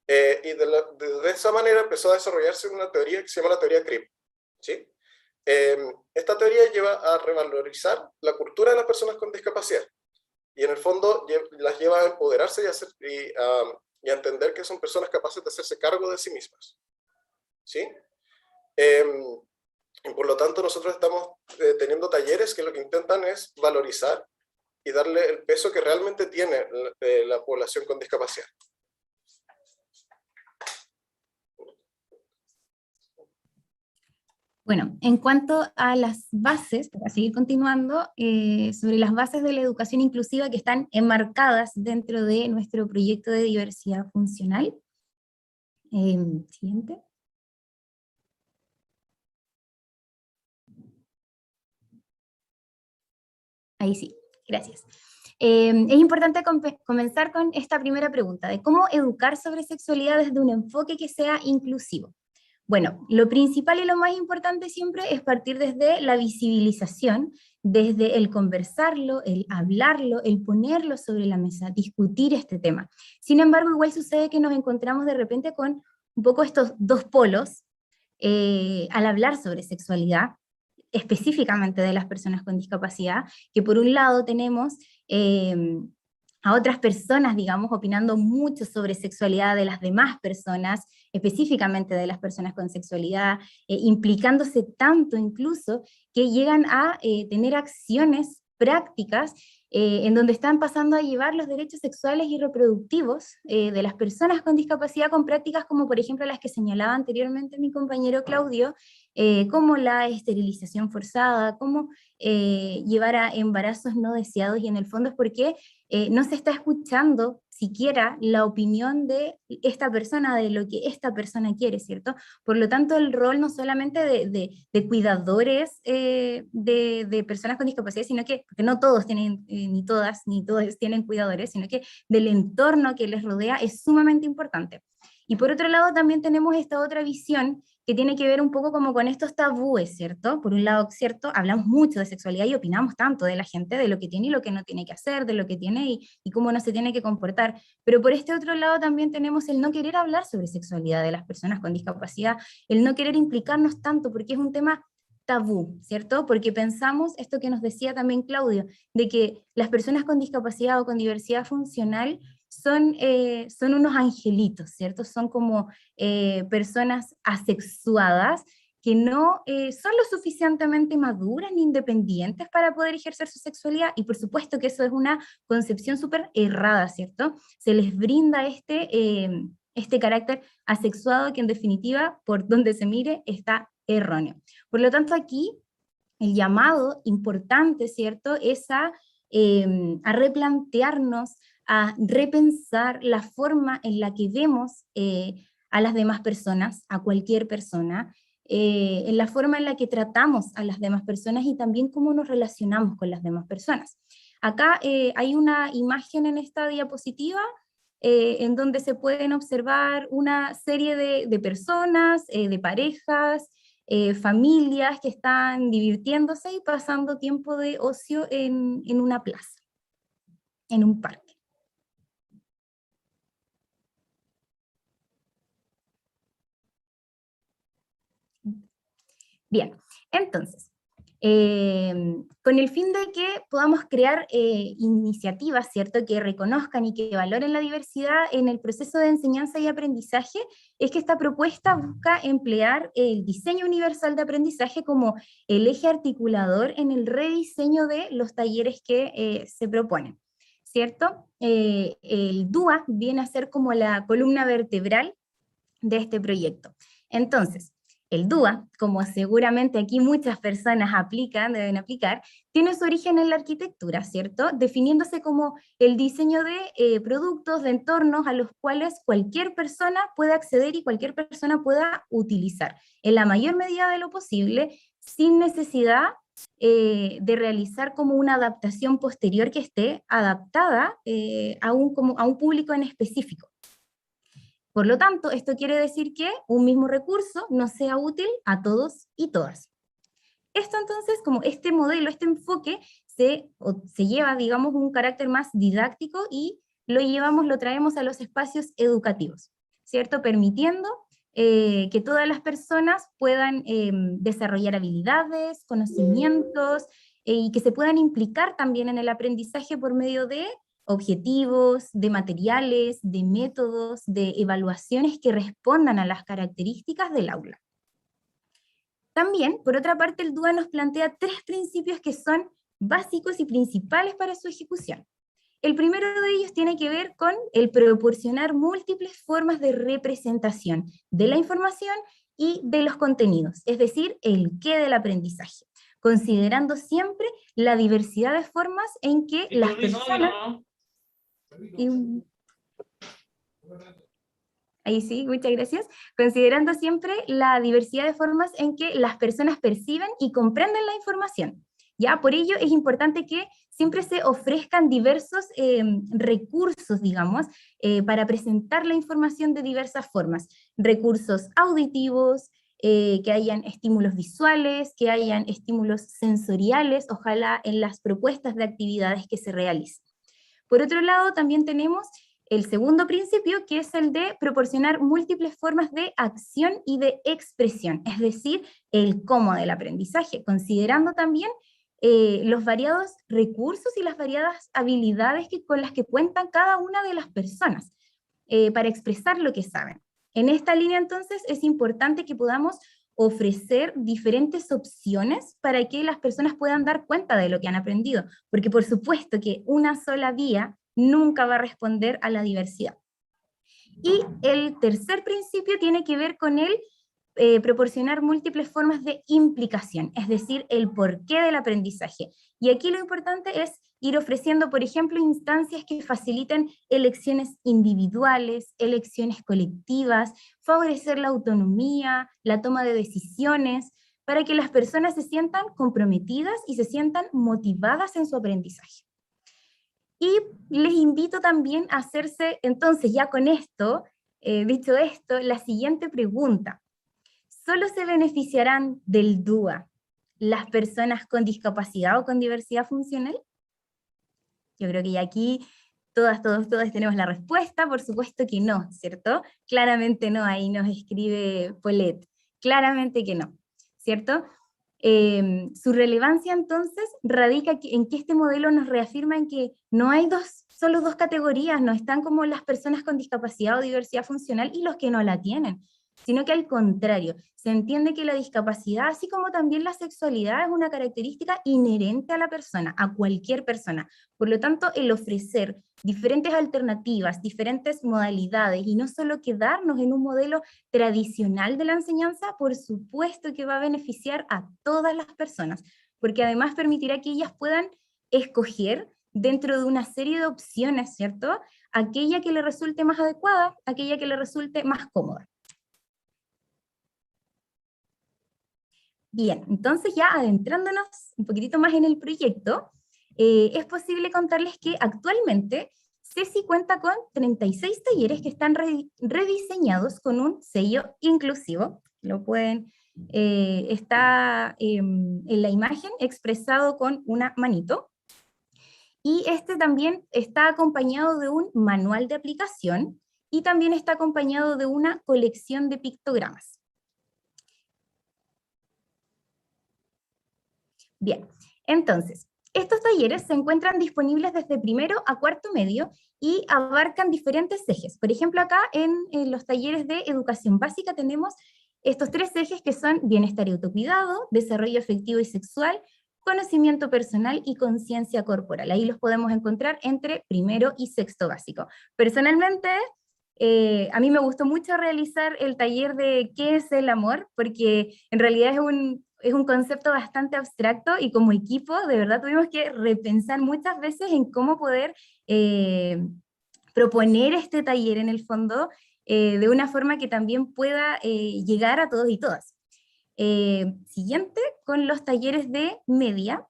Y de esa manera empezó a desarrollarse una teoría que se llama la teoría CRIP, ¿sí? Esta teoría lleva a revalorizar la cultura de las personas con discapacidad y en el fondo las lleva a empoderarse y a entender que son personas capaces de hacerse cargo de sí mismas, ¿sí? Y por lo tanto nosotros estamos teniendo talleres que lo que intentan es valorizar y darle el peso que realmente tiene la población con discapacidad. Bueno, en cuanto a las bases, para seguir continuando, sobre las bases de la educación inclusiva que están enmarcadas dentro de nuestro proyecto de diversidad funcional. Siguiente. Ahí sí, gracias. Es importante comenzar con esta primera pregunta, de cómo educar sobre sexualidad desde un enfoque que sea inclusivo. Bueno, lo principal y lo más importante siempre es partir desde la visibilización, desde el conversarlo, el hablarlo, el ponerlo sobre la mesa, discutir este tema. Sin embargo, igual sucede que nos encontramos de repente con un poco estos dos polos al hablar sobre sexualidad, específicamente de las personas con discapacidad, que por un lado tenemos a otras personas, digamos, opinando mucho sobre sexualidad de las demás personas, específicamente de las personas con sexualidad, implicándose tanto incluso que llegan a tener acciones prácticas en donde están pasando a llevar los derechos sexuales y reproductivos de las personas con discapacidad con prácticas como por ejemplo las que señalaba anteriormente mi compañero Claudio, como la esterilización forzada, como llevar a embarazos no deseados, y en el fondo es porque no se está escuchando siquiera la opinión de esta persona, de lo que esta persona quiere, ¿cierto? Por lo tanto, el rol no solamente de cuidadores de personas con discapacidad, sino que, porque no todos tienen, ni todas, ni todos tienen cuidadores, sino que del entorno que les rodea es sumamente importante. Y por otro lado también tenemos esta otra visión que tiene que ver un poco como con estos tabúes, ¿cierto? Por un lado, ¿cierto? Hablamos mucho de sexualidad y opinamos tanto de la gente, de lo que tiene y lo que no tiene que hacer, de lo que tiene y cómo no se tiene que comportar. Pero por este otro lado también tenemos el no querer hablar sobre sexualidad de las personas con discapacidad, el no querer implicarnos tanto, porque es un tema tabú, ¿cierto? Porque pensamos, esto que nos decía también Claudio, de que las personas con discapacidad o con diversidad funcional son unos angelitos, ¿cierto? Son como personas asexuadas que no son lo suficientemente maduras ni independientes para poder ejercer su sexualidad, y por supuesto que eso es una concepción súper errada, ¿cierto? Se les brinda este carácter asexuado que en definitiva, por donde se mire, está erróneo. Por lo tanto, aquí el llamado importante, ¿cierto?, es a replantearnos, a repensar la forma en la que vemos a las demás personas, a cualquier persona, en la forma en la que tratamos a las demás personas y también cómo nos relacionamos con las demás personas. Acá hay una imagen en esta diapositiva en donde se pueden observar una serie de personas, de parejas, familias que están divirtiéndose y pasando tiempo de ocio en una plaza, en un parque. Bien, entonces, con el fin de que podamos crear iniciativas, ¿cierto?, que reconozcan y que valoren la diversidad en el proceso de enseñanza y aprendizaje, es que esta propuesta busca emplear el diseño universal de aprendizaje como el eje articulador en el rediseño de los talleres que se proponen, ¿cierto? El DUA viene a ser como la columna vertebral de este proyecto. Entonces, el DUA, como seguramente aquí muchas personas deben aplicar, tiene su origen en la arquitectura, ¿cierto? Definiéndose como el diseño de productos, de entornos a los cuales cualquier persona puede acceder y cualquier persona pueda utilizar, en la mayor medida de lo posible, sin necesidad de realizar como una adaptación posterior que esté adaptada a un público en específico. Por lo tanto, esto quiere decir que un mismo recurso no sea útil a todos y todas. Esto entonces, como este modelo, este enfoque, se lleva, digamos, un carácter más didáctico y lo traemos a los espacios educativos, ¿cierto? Permitiendo que todas las personas puedan desarrollar habilidades, conocimientos, y que se puedan implicar también en el aprendizaje por medio de objetivos, de materiales, de métodos, de evaluaciones que respondan a las características del aula. También, por otra parte, el DUA nos plantea 3 principios que son básicos y principales para su ejecución. El primero de ellos tiene que ver con el proporcionar múltiples formas de representación de la información y de los contenidos, es decir, el qué del aprendizaje, considerando siempre la diversidad de formas en que las personas... Ahí sí, muchas gracias. Considerando siempre la diversidad de formas en que las personas perciben y comprenden la información. ¿Ya? Por ello es importante que siempre se ofrezcan diversos recursos, digamos, para presentar la información de diversas formas. Recursos auditivos, que hayan estímulos visuales, que hayan estímulos sensoriales, ojalá en las propuestas de actividades que se realicen. Por otro lado, también tenemos el segundo principio, que es el de proporcionar múltiples formas de acción y de expresión, es decir, el cómo del aprendizaje, considerando también los variados recursos y las variadas habilidades con las que cuentan cada una de las personas para expresar lo que saben. En esta línea, entonces, es importante que podamos ofrecer diferentes opciones para que las personas puedan dar cuenta de lo que han aprendido, porque por supuesto que una sola vía nunca va a responder a la diversidad. Y el tercer principio tiene que ver con el proporcionar múltiples formas de implicación, es decir, el porqué del aprendizaje. Y aquí lo importante es ir ofreciendo, por ejemplo, instancias que faciliten elecciones individuales, elecciones colectivas, favorecer la autonomía, la toma de decisiones, para que las personas se sientan comprometidas y se sientan motivadas en su aprendizaje. Y les invito también a hacerse, entonces ya con esto, dicho esto, la siguiente pregunta. ¿Solo se beneficiarán del DUA las personas con discapacidad o con diversidad funcional? Yo creo que ya aquí todos tenemos la respuesta, por supuesto que no, ¿cierto? Claramente no, ahí nos escribe Paulette, claramente que no, ¿cierto? Su relevancia entonces radica en que este modelo nos reafirma en que no hay solo dos categorías, no están como las personas con discapacidad o diversidad funcional y los que no la tienen, sino que al contrario, se entiende que la discapacidad, así como también la sexualidad, es una característica inherente a la persona, a cualquier persona. Por lo tanto, el ofrecer diferentes alternativas, diferentes modalidades, y no solo quedarnos en un modelo tradicional de la enseñanza, por supuesto que va a beneficiar a todas las personas, porque además permitirá que ellas puedan escoger dentro de una serie de opciones, ¿cierto? Aquella que le resulte más adecuada, aquella que le resulte más cómoda. Bien, entonces ya adentrándonos un poquitito más en el proyecto, es posible contarles que actualmente CESI cuenta con 36 talleres que están rediseñados con un sello inclusivo. Lo pueden, está en la imagen expresado con una manito. Y este también está acompañado de un manual de aplicación y también está acompañado de una colección de pictogramas. Bien, entonces, estos talleres se encuentran disponibles desde primero a cuarto medio y abarcan diferentes ejes. Por ejemplo, acá en los talleres de educación básica tenemos estos tres ejes que son bienestar y autocuidado, desarrollo afectivo y sexual, conocimiento personal y conciencia corporal. Ahí los podemos encontrar entre primero y sexto básico. Personalmente, a mí me gustó mucho realizar el taller de ¿qué es el amor? Porque en realidad es un concepto bastante abstracto y como equipo de verdad tuvimos que repensar muchas veces en cómo poder proponer este taller en el fondo de una forma que también pueda llegar a todos y todas. Siguiente, con los talleres de media.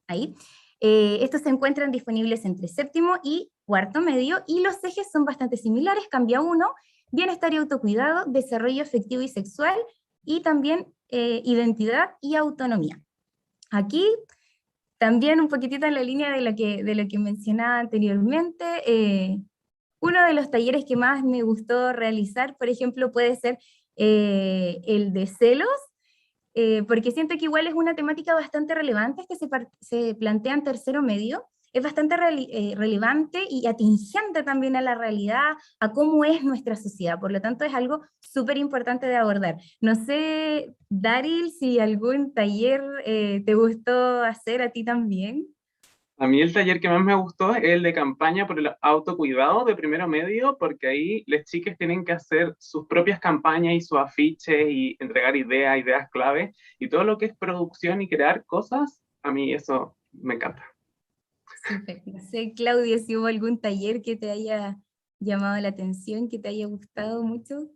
Ahí. Estos se encuentran disponibles entre séptimo y cuarto medio, y los ejes son bastante similares, cambia uno: bienestar y autocuidado, desarrollo afectivo y sexual, y también identidad y autonomía. Aquí también un poquitito en la línea de lo que mencionaba anteriormente, uno de los talleres que más me gustó realizar, por ejemplo, puede ser el de celos, porque siento que igual es una temática bastante relevante, que se plantea en tercero medio, es bastante relevante y atingente también a la realidad, a cómo es nuestra sociedad, por lo tanto es algo súper importante de abordar. No sé, Daryl, si algún taller te gustó hacer a ti también. A mí el taller que más me gustó es el de campaña por el autocuidado de primero medio, porque ahí las chicas tienen que hacer sus propias campañas y sus afiches y entregar ideas, ideas clave, y todo lo que es producción y crear cosas, a mí eso me encanta. Súper. No sé, Claudia, si hubo algún taller que te haya llamado la atención, que te haya gustado mucho.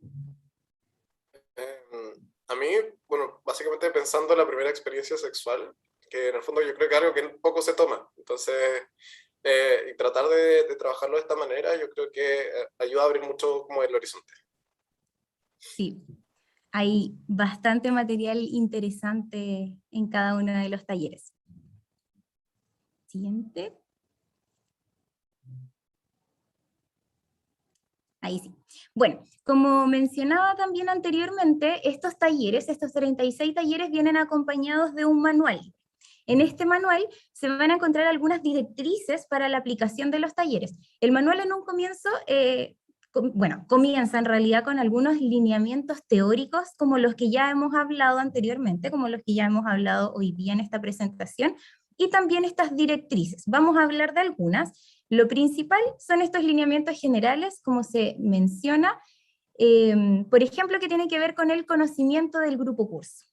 A mí, bueno, básicamente pensando en la primera experiencia sexual, que en el fondo yo creo que es algo que poco se toma, entonces, y tratar de trabajarlo de esta manera, yo creo que ayuda a abrir mucho como el horizonte. Sí, hay bastante material interesante en cada uno de los talleres. Siguiente. Ahí sí. Bueno, como mencionaba también anteriormente, estos talleres, estos 36 talleres vienen acompañados de un manual. En este manual se van a encontrar algunas directrices para la aplicación de los talleres. El manual en un comienzo, comienza en realidad con algunos lineamientos teóricos como los que ya hemos hablado anteriormente, como los que ya hemos hablado hoy día en esta presentación, y también estas directrices. Vamos a hablar de algunas. Lo principal son estos lineamientos generales, como se menciona, por ejemplo, que tienen que ver con el conocimiento del grupo curso.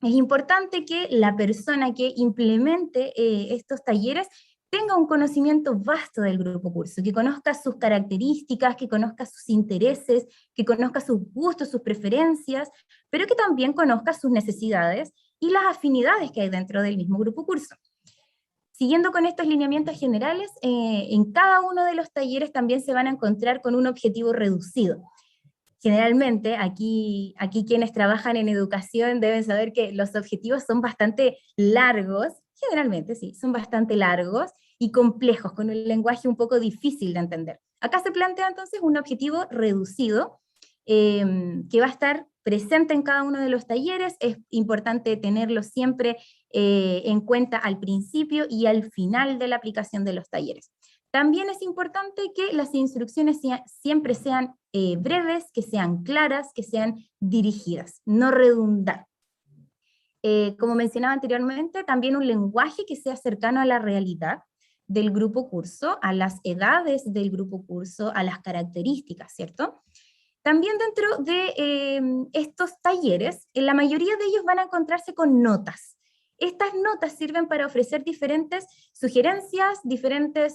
Es importante que la persona que implemente estos talleres tenga un conocimiento vasto del grupo curso, que conozca sus características, que conozca sus intereses, que conozca sus gustos, sus preferencias, pero que también conozca sus necesidades y las afinidades que hay dentro del mismo grupo curso. Siguiendo con estos lineamientos generales, en cada uno de los talleres también se van a encontrar con un objetivo reducido. Generalmente, aquí quienes trabajan en educación deben saber que los objetivos son bastante largos, generalmente sí, son bastante largos y complejos, con un lenguaje un poco difícil de entender. Acá se plantea entonces un objetivo reducido, que va a estar presente en cada uno de los talleres. Es importante tenerlo siempre en cuenta al principio y al final de la aplicación de los talleres. También es importante que las instrucciones siempre sean breves, que sean claras, que sean dirigidas, no redundar. Como mencionaba anteriormente, también un lenguaje que sea cercano a la realidad del grupo curso, a las edades del grupo curso, a las características, ¿cierto? También dentro de estos talleres, en la mayoría de ellos van a encontrarse con notas. Estas notas sirven para ofrecer diferentes sugerencias, diferentes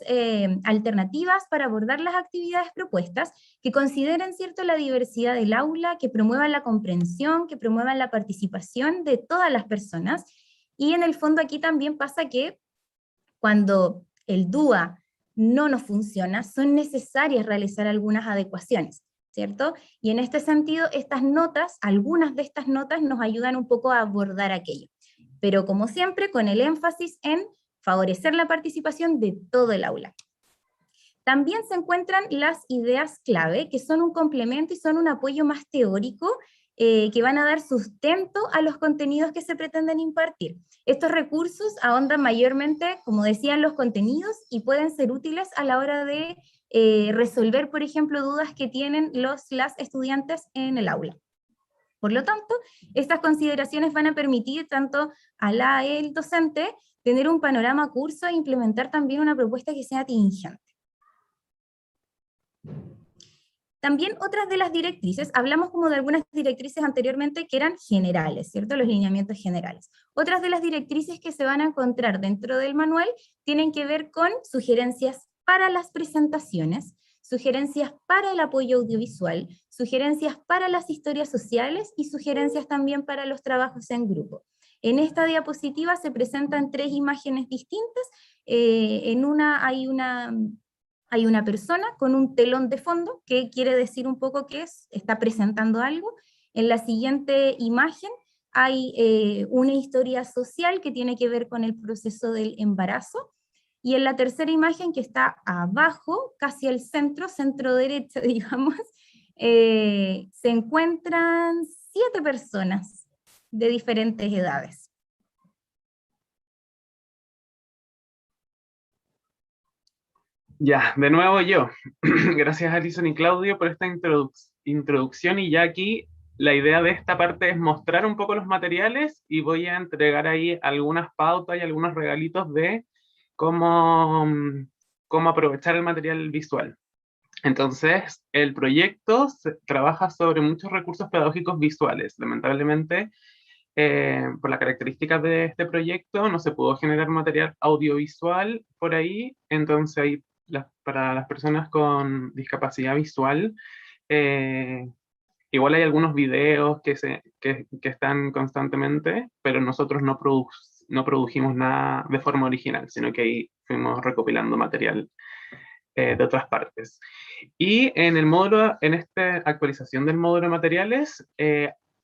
alternativas para abordar las actividades propuestas, que consideren, ¿cierto?, la diversidad del aula, que promuevan la comprensión, que promuevan la participación de todas las personas. Y en el fondo aquí también pasa que cuando el DUA no nos funciona, son necesarias realizar algunas adecuaciones, ¿cierto? Y en este sentido, estas notas, algunas de estas notas nos ayudan un poco a abordar aquello. Pero como siempre, con el énfasis en favorecer la participación de todo el aula. También se encuentran las ideas clave, que son un complemento y son un apoyo más teórico, que van a dar sustento a los contenidos que se pretenden impartir. Estos recursos ahondan mayormente, como decían, los contenidos y pueden ser útiles a la hora de resolver, por ejemplo, dudas que tienen las estudiantes en el aula. Por lo tanto, estas consideraciones van a permitir tanto el docente tener un panorama curso e implementar también una propuesta que sea atingente. También otras de las directrices, hablamos como de algunas directrices anteriormente que eran generales, ¿cierto? Los lineamientos generales. Otras de las directrices que se van a encontrar dentro del manual tienen que ver con sugerencias para las presentaciones, sugerencias para el apoyo audiovisual, sugerencias para las historias sociales y sugerencias también para los trabajos en grupo. En esta diapositiva se presentan 3 imágenes distintas. En una hay una persona con un telón de fondo, que quiere decir un poco que está presentando algo. En la siguiente imagen hay una historia social que tiene que ver con el proceso del embarazo. Y en la tercera imagen, que está abajo, casi al centro, centro derecha, digamos, se encuentran 7 personas de diferentes edades. Ya, de nuevo yo. Gracias Alison y Claudio por esta introducción, y ya aquí la idea de esta parte es mostrar un poco los materiales y voy a entregar ahí algunas pautas y algunos regalitos de cómo aprovechar el material visual. Entonces, el proyecto trabaja sobre muchos recursos pedagógicos visuales. Lamentablemente, por las características de este proyecto, no se pudo generar material audiovisual por ahí. Entonces, para las personas con discapacidad visual, eh, igual hay algunos videos que están constantemente, pero nosotros no produjimos nada de forma original, sino que ahí fuimos recopilando material de otras partes. Y en el módulo, en esta actualización del módulo de materiales,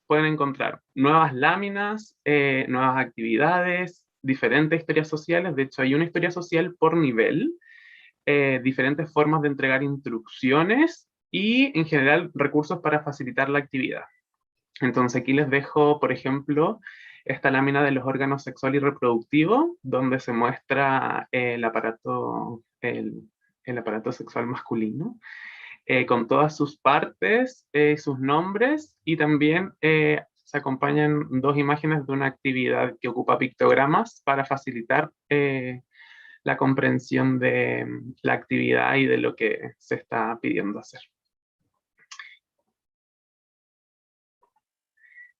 pueden encontrar nuevas láminas, nuevas actividades, diferentes historias sociales. De hecho, hay una historia social por nivel, diferentes formas de entregar instrucciones y, en general, recursos para facilitar la actividad. Entonces, aquí les dejo, por ejemplo, esta lámina de los órganos sexual y reproductivo, donde se muestra el aparato sexual masculino, con todas sus partes, sus nombres, y también se acompañan dos imágenes de una actividad que ocupa pictogramas para facilitar la comprensión de la actividad y de lo que se está pidiendo hacer.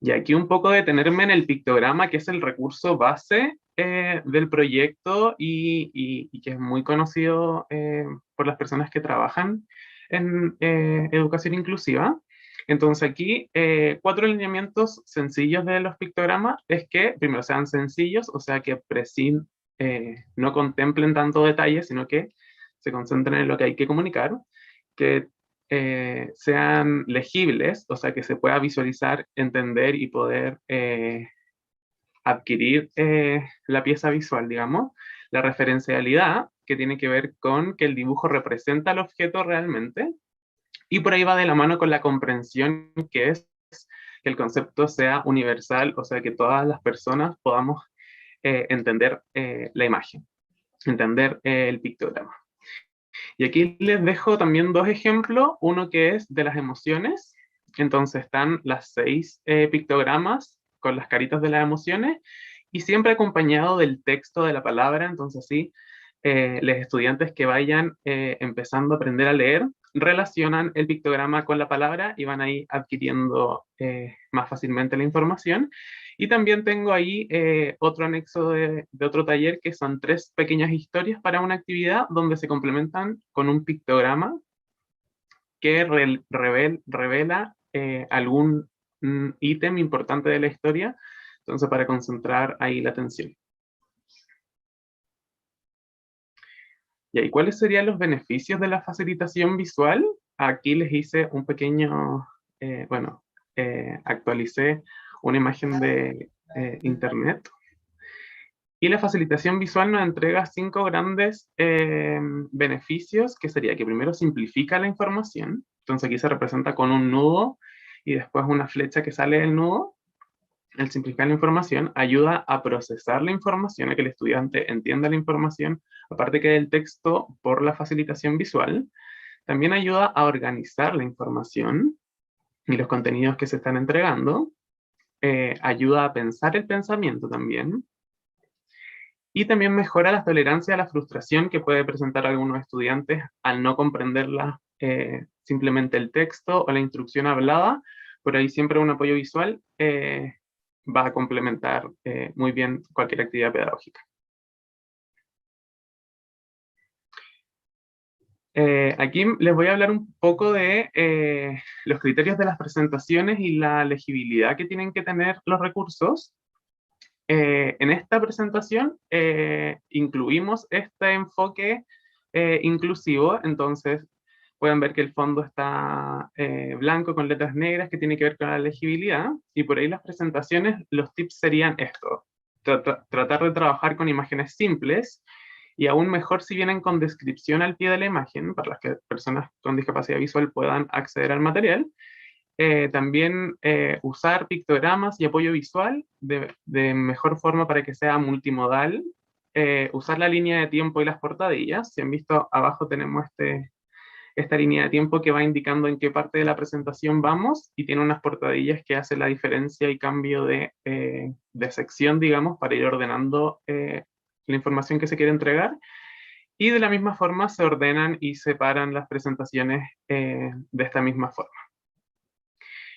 Y aquí un poco detenerme en el pictograma, que es el recurso base del proyecto y que es muy conocido por las personas que trabajan en educación inclusiva. Entonces aquí 4 lineamientos sencillos de los pictogramas es que primero sean sencillos, o sea que no contemplen tanto detalle, sino que se concentren en lo que hay que comunicar, que sean legibles, o sea, que se pueda visualizar, entender y poder adquirir la pieza visual, digamos. La referencialidad, que tiene que ver con que el dibujo representa el objeto realmente, y por ahí va de la mano con la comprensión, que es que el concepto sea universal, o sea, que todas las personas podamos entender la imagen, entender el pictograma. Y aquí les dejo también 2 ejemplos, uno que es de las emociones. Entonces están las 6 pictogramas con las caritas de las emociones y siempre acompañado del texto de la palabra. Entonces sí, los estudiantes que vayan empezando a aprender a leer relacionan el pictograma con la palabra y van ahí adquiriendo más fácilmente la información. Y también tengo ahí otro anexo de otro taller, que son 3 pequeñas historias para una actividad donde se complementan con un pictograma que revela algún ítem importante de la historia, entonces para concentrar ahí la atención. ¿Y ahí cuáles serían los beneficios de la facilitación visual? Aquí les hice un pequeño, actualicé una imagen de internet. Y la facilitación visual nos entrega 5 grandes beneficios, que sería que primero simplifica la información. Entonces aquí se representa con un nudo y después una flecha que sale del nudo. El simplificar la información ayuda a procesar la información, a que el estudiante entienda la información, aparte que del texto por la facilitación visual. También ayuda a organizar la información y los contenidos que se están entregando. Ayuda a pensar el pensamiento también. Y también mejora la tolerancia a la frustración que puede presentar algunos estudiantes al no comprender simplemente el texto o la instrucción hablada. Por ahí siempre un apoyo visual va a complementar muy bien cualquier actividad pedagógica. Aquí les voy a hablar un poco de los criterios de las presentaciones y la legibilidad que tienen que tener los recursos. En esta presentación incluimos este enfoque inclusivo, entonces pueden ver que el fondo está blanco con letras negras, que tiene que ver con la legibilidad, y por ahí las presentaciones, los tips serían esto: tratar de trabajar con imágenes simples, y aún mejor si vienen con descripción al pie de la imagen, para las que personas con discapacidad visual puedan acceder al material. También usar pictogramas y apoyo visual de mejor forma para que sea multimodal. Usar la línea de tiempo y las portadillas. Si han visto, abajo tenemos esta línea de tiempo que va indicando en qué parte de la presentación vamos, y tiene unas portadillas que hacen la diferencia y cambio de sección, digamos, para ir ordenando la información que se quiere entregar, y de la misma forma se ordenan y separan las presentaciones de esta misma forma.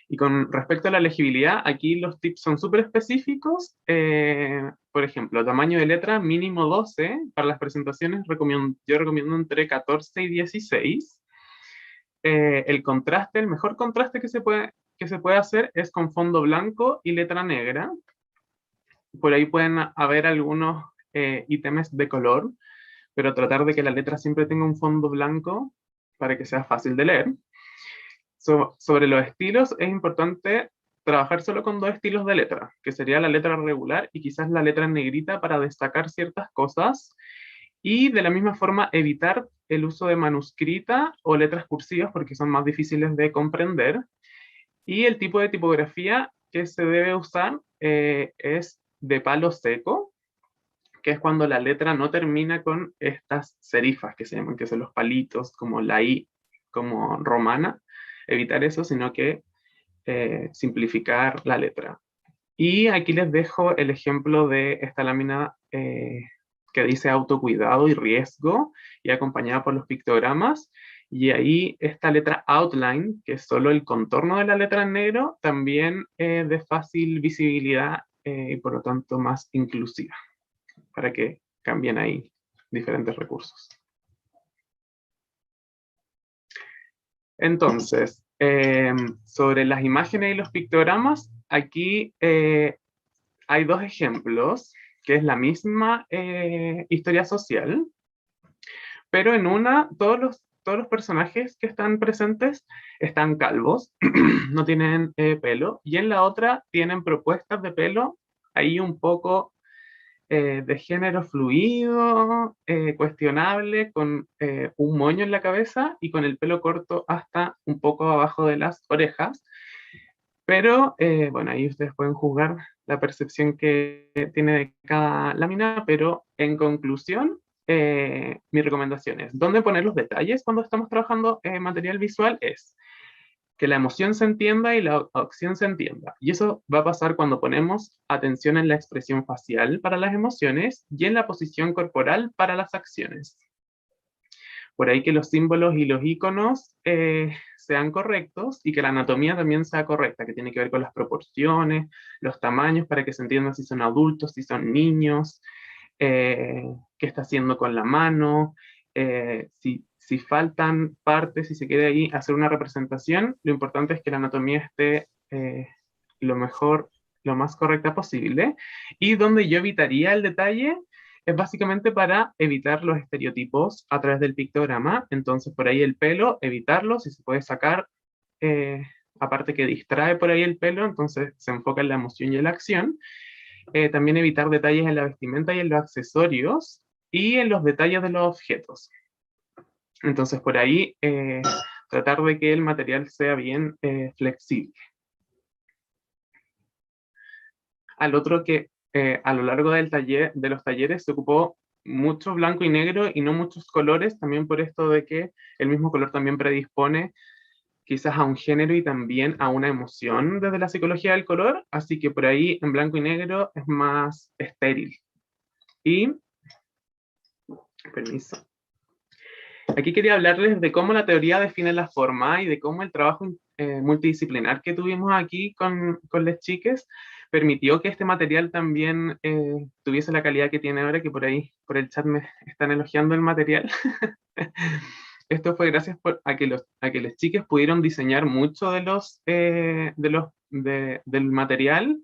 Y con respecto a la legibilidad, aquí los tips son súper específicos. Por ejemplo, tamaño de letra mínimo 12. Para las presentaciones yo recomiendo entre 14 y 16. El contraste, el mejor contraste que se puede hacer es con fondo blanco y letra negra. Por ahí pueden haber algunos ítems de color, pero tratar de que la letra siempre tenga un fondo blanco para que sea fácil de leer. Sobre los estilos, es importante trabajar solo con 2 estilos de letra, que sería la letra regular y quizás la letra en negrita para destacar ciertas cosas. Y de la misma forma, evitar el uso de manuscrita o letras cursivas porque son más difíciles de comprender. Y el tipo de tipografía que se debe usar es de palo seco, que es cuando la letra no termina con estas serifas que se llaman, que son los palitos, como la I, como romana. Evitar eso, sino que simplificar la letra. Y aquí les dejo el ejemplo de esta lámina que dice autocuidado y riesgo, y acompañada por los pictogramas. Y ahí esta letra outline, que es solo el contorno de la letra en negro, también de fácil visibilidad y por lo tanto más inclusiva, para que cambien ahí diferentes recursos. Entonces, sobre las imágenes y los pictogramas, aquí hay 2 ejemplos, que es la misma historia social, pero en una todos los personajes que están presentes están calvos, no tienen pelo, y en la otra tienen propuestas de pelo ahí un poco de género fluido, cuestionable, con un moño en la cabeza y con el pelo corto hasta un poco abajo de las orejas. Pero bueno, ahí ustedes pueden juzgar la percepción que tiene de cada lámina, pero en conclusión, mi recomendación es, ¿dónde poner los detalles cuando estamos trabajando material visual? Es que la emoción se entienda y la acción se entienda. Y eso va a pasar cuando ponemos atención en la expresión facial para las emociones y en la posición corporal para las acciones. Por ahí que los símbolos y los iconos sean correctos y que la anatomía también sea correcta, que tiene que ver con las proporciones, los tamaños, para que se entienda si son adultos, si son niños, qué está haciendo con la mano, si faltan partes, si se quiere ahí hacer una representación, lo importante es que la anatomía esté lo más correcta posible. Y donde yo evitaría el detalle es básicamente para evitar los estereotipos a través del pictograma. Entonces, por ahí el pelo, evitarlo, si se puede sacar, aparte que distrae por ahí el pelo, entonces se enfoca en la emoción y en la acción. También evitar detalles en la vestimenta y en los accesorios y en los detalles de los objetos. Entonces, por ahí, tratar de que el material sea bien flexible. Al otro que a lo largo de los talleres se ocupó mucho blanco y negro y no muchos colores, también por esto de que el mismo color también predispone quizás a un género y también a una emoción desde la psicología del color, así que por ahí en blanco y negro es más estéril. Y, permiso. Aquí quería hablarles de cómo la teoría define la forma y de cómo el trabajo multidisciplinar que tuvimos aquí con las chiques permitió que este material también tuviese la calidad que tiene ahora, que por ahí, por el chat me están elogiando el material. Esto fue gracias a que las chicas pudieron diseñar mucho del material.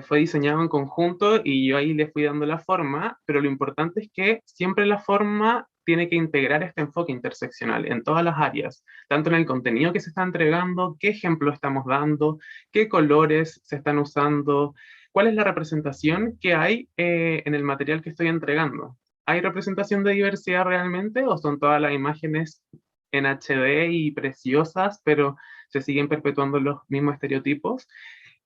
Fue diseñado en conjunto y yo ahí le fui dando la forma, pero lo importante es que siempre la forma tiene que integrar este enfoque interseccional en todas las áreas, tanto en el contenido que se está entregando, qué ejemplo estamos dando, qué colores se están usando, cuál es la representación que hay en el material que estoy entregando. ¿Hay representación de diversidad realmente o son todas las imágenes en HD y preciosas, pero se siguen perpetuando los mismos estereotipos?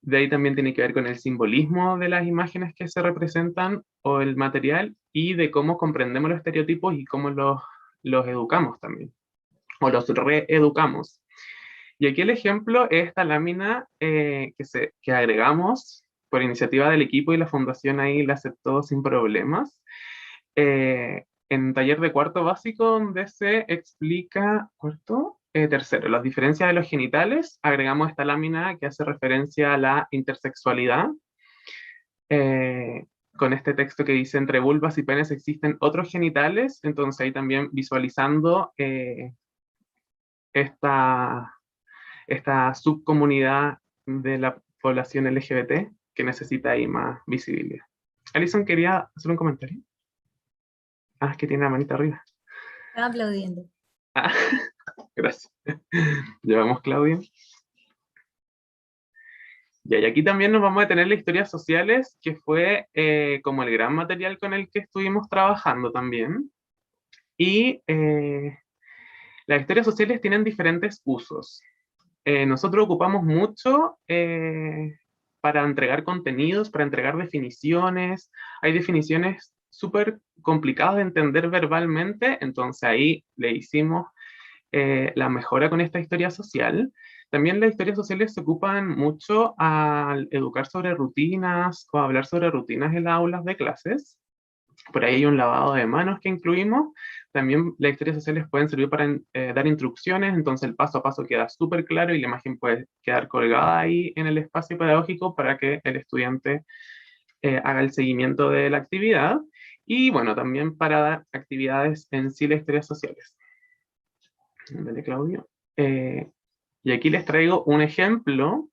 De ahí también tiene que ver con el simbolismo de las imágenes que se representan o el material y de cómo comprendemos los estereotipos y cómo los educamos también, o los reeducamos. Y aquí el ejemplo es esta lámina que agregamos por iniciativa del equipo y la fundación ahí la aceptó sin problemas. En taller de cuarto básico, donde se explica, tercero, las diferencias de los genitales, agregamos esta lámina que hace referencia a la intersexualidad, con este texto que dice: entre vulvas y penes existen otros genitales. Entonces ahí también visualizando esta subcomunidad de la población LGBT que necesita ahí más visibilidad. Alison quería hacer un comentario. Ah, es que tiene la manita arriba. Estaba aplaudiendo. Ah, gracias. Llevamos, Claudia. Y aquí también nos vamos a detener las historias sociales, que fue como el gran material con el que estuvimos trabajando también. Y las historias sociales tienen diferentes usos. Nosotros ocupamos mucho para entregar contenidos, para entregar definiciones. Hay definiciones súper complicadas de entender verbalmente, entonces ahí le hicimos la mejora con esta historia social. También las historias sociales se ocupan mucho al educar sobre rutinas o hablar sobre rutinas en las aulas de clases. Por ahí hay un lavado de manos que incluimos. También las historias sociales pueden servir para dar instrucciones, entonces el paso a paso queda súper claro y la imagen puede quedar colgada ahí en el espacio pedagógico para que el estudiante haga el seguimiento de la actividad. Y bueno, también para dar actividades en sí las historias sociales. Dale, Claudio. Y aquí les traigo un ejemplo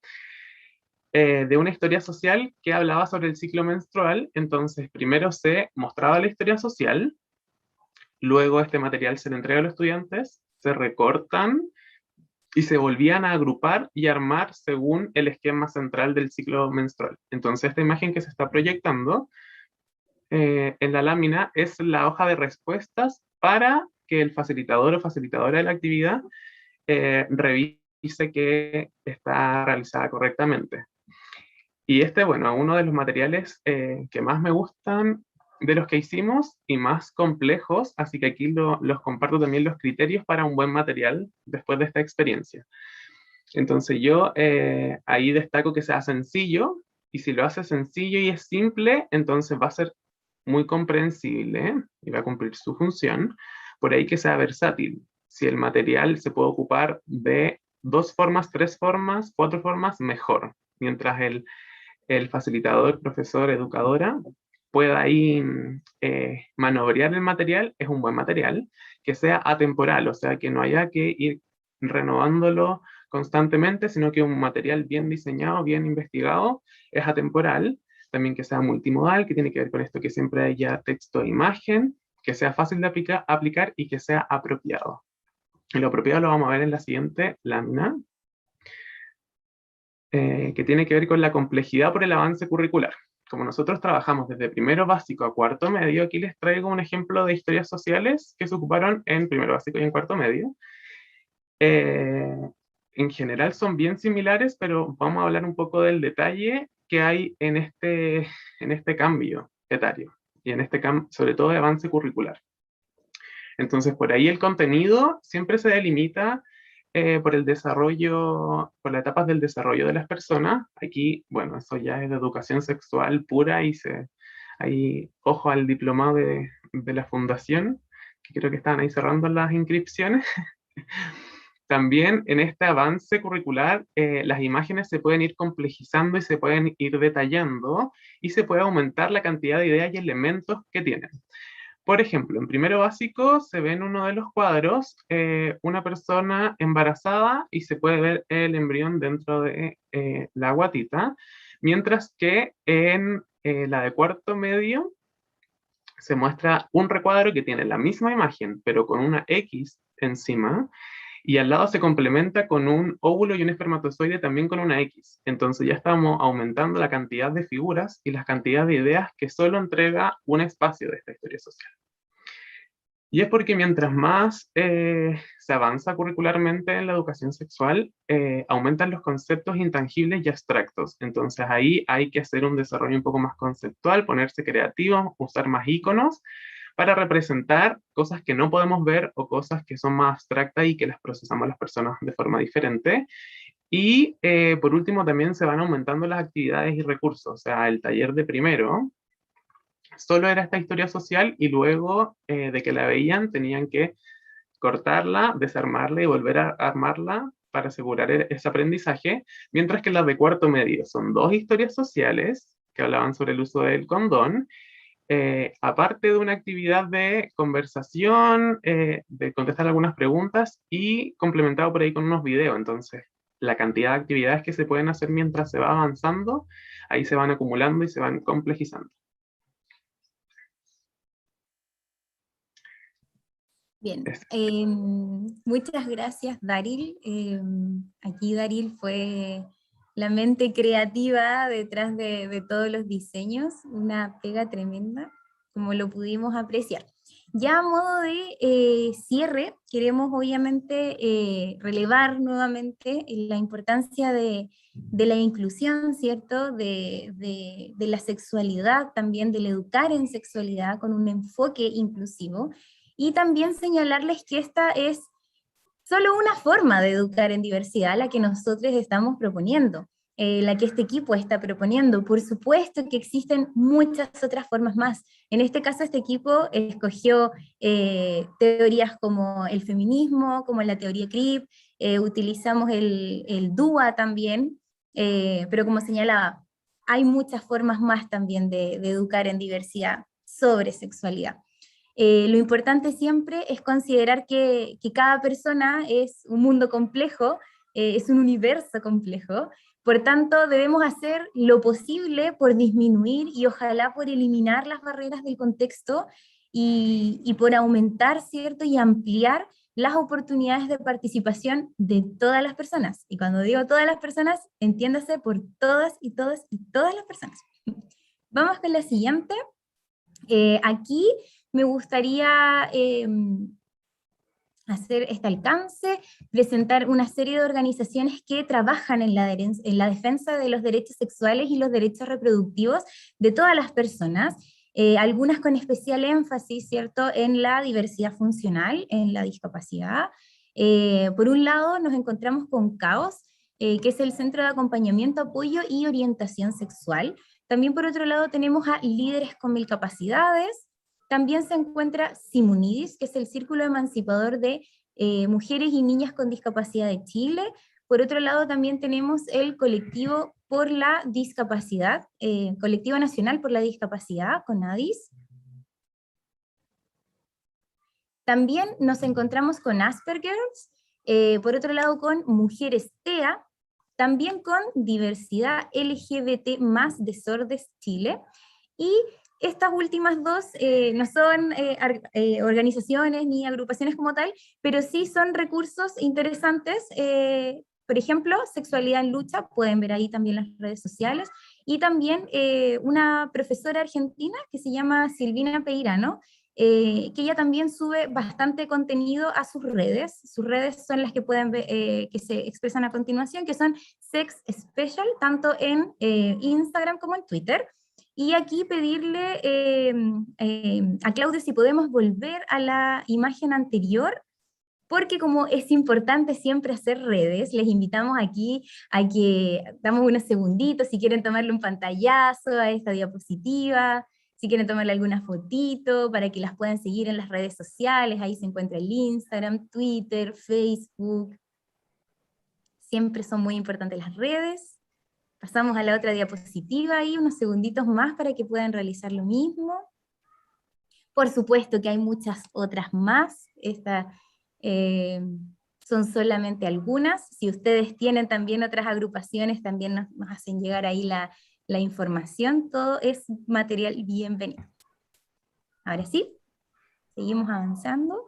de una historia social que hablaba sobre el ciclo menstrual. Entonces, primero se mostraba la historia social, luego este material se le entrega a los estudiantes, se recortan y se volvían a agrupar y armar según el esquema central del ciclo menstrual. Entonces, esta imagen que se está proyectando en la lámina es la hoja de respuestas para que el facilitador o facilitadora de la actividad revise que está realizada correctamente. Y este, bueno, uno de los materiales que más me gustan de los que hicimos y más complejos, así que aquí los comparto también los criterios para un buen material después de esta experiencia. Entonces yo ahí destaco que sea sencillo, y si lo hace sencillo y es simple, entonces va a ser muy comprensible y va a cumplir su función. Por ahí que sea versátil. Si el material se puede ocupar de 2 formas, 3 formas, 4 formas, mejor. Mientras el facilitador, profesor, educadora pueda ahí manobrear el material, es un buen material. Que sea atemporal, o sea, que no haya que ir renovándolo constantemente, sino que un material bien diseñado, bien investigado, es atemporal. También que sea multimodal, que tiene que ver con esto que siempre haya texto e imagen, que sea fácil de aplicar y que sea apropiado. Y lo apropiado lo vamos a ver en la siguiente lámina, que tiene que ver con la complejidad por el avance curricular. Como nosotros trabajamos desde primero básico a cuarto medio, aquí les traigo un ejemplo de historias sociales que se ocuparon en primero básico y en cuarto medio. En general son bien similares, pero vamos a hablar un poco del detalle que hay en este cambio etario y en este sobre todo de avance curricular. Entonces, por ahí el contenido siempre se delimita por el desarrollo, por las etapas del desarrollo de las personas. Aquí, bueno, eso ya es de educación sexual pura y ahí, ojo al diplomado de la fundación, que creo que estaban ahí cerrando las inscripciones. También en este avance curricular, las imágenes se pueden ir complejizando y se pueden ir detallando y se puede aumentar la cantidad de ideas y elementos que tienen. Por ejemplo, en primero básico se ve en uno de los cuadros una persona embarazada y se puede ver el embrión dentro de la guatita, mientras que en la de cuarto medio se muestra un recuadro que tiene la misma imagen, pero con una X encima, y al lado se complementa con un óvulo y un espermatozoide también con una X. Entonces ya estamos aumentando la cantidad de figuras y la cantidad de ideas que solo entrega un espacio de esta historia social. Y es porque mientras más se avanza curricularmente en la educación sexual, aumentan los conceptos intangibles y abstractos. Entonces ahí hay que hacer un desarrollo un poco más conceptual, ponerse creativo, usar más iconos para representar cosas que no podemos ver o cosas que son más abstractas y que las procesamos las personas de forma diferente. Y por último también se van aumentando las actividades y recursos, o sea, el taller de primero solo era esta historia social y luego de que la veían tenían que cortarla, desarmarla y volver a armarla para asegurar ese aprendizaje, mientras que las de cuarto medio son 2 historias sociales que hablaban sobre el uso del condón, aparte de una actividad de conversación, de contestar algunas preguntas y complementado por ahí con unos videos. Entonces, la cantidad de actividades que se pueden hacer mientras se va avanzando, ahí se van acumulando y se van complejizando. Bien, muchas gracias Daryl. Aquí Daryl fue la mente creativa detrás de todos los diseños, una pega tremenda, como lo pudimos apreciar. Ya a modo de cierre, queremos obviamente relevar nuevamente la importancia de la inclusión, ¿cierto? De la sexualidad, también del educar en sexualidad con un enfoque inclusivo, y también señalarles que esta es solo una forma de educar en diversidad la que nosotros estamos proponiendo, la que este equipo está proponiendo. Por supuesto que existen muchas otras formas más. En este caso, este equipo escogió teorías como el feminismo, como la teoría CRIP, utilizamos el DUA también, pero como señalaba, hay muchas formas más también de educar en diversidad sobre sexualidad. Lo importante siempre es considerar que cada persona es un mundo complejo, es un universo complejo, por tanto debemos hacer lo posible por disminuir y ojalá por eliminar las barreras del contexto y por aumentar, ¿cierto? Y ampliar las oportunidades de participación de todas las personas. Y cuando digo todas las personas, entiéndase por todas y todas y todas las personas. Vamos con la siguiente. Aquí me gustaría hacer este alcance, presentar una serie de organizaciones que trabajan en la defensa de los derechos sexuales y los derechos reproductivos de todas las personas, algunas con especial énfasis, ¿cierto?, en la diversidad funcional, en la discapacidad. Por un lado nos encontramos con CAOS, que es el Centro de Acompañamiento, Apoyo y Orientación Sexual. También por otro lado tenemos a Líderes con Mil Capacidades. También se encuentra Simunidis, que es el Círculo Emancipador de Mujeres y Niñas con Discapacidad de Chile. Por otro lado también tenemos el Colectivo por la Discapacidad, Colectivo Nacional por la Discapacidad, CONADIS. También nos encontramos con Asperger's, por otro lado con Mujeres TEA, también con Diversidad LGBT más Desordes Chile, y estas últimas dos no son organizaciones ni agrupaciones como tal, pero sí son recursos interesantes, por ejemplo, Sexualidad en Lucha, pueden ver ahí también las redes sociales, y también una profesora argentina que se llama Silvina Peirano, que ella también sube bastante contenido a sus redes son las que pueden ver, que se expresan a continuación, que son Sex Special, tanto en Instagram como en Twitter. Y aquí pedirle a Claudio si podemos volver a la imagen anterior, porque como es importante siempre hacer redes, les invitamos aquí a que damos unos segunditos, si quieren tomarle un pantallazo a esta diapositiva, si quieren tomarle alguna fotito para que las puedan seguir en las redes sociales, ahí se encuentra el Instagram, Twitter, Facebook. Siempre son muy importantes las redes. Pasamos a la otra diapositiva ahí, unos segunditos más para que puedan realizar lo mismo. Por supuesto que hay muchas otras más, estas son solamente algunas. Si ustedes tienen también otras agrupaciones, también nos hacen llegar ahí la información, todo es material bienvenido. Ahora sí, seguimos avanzando.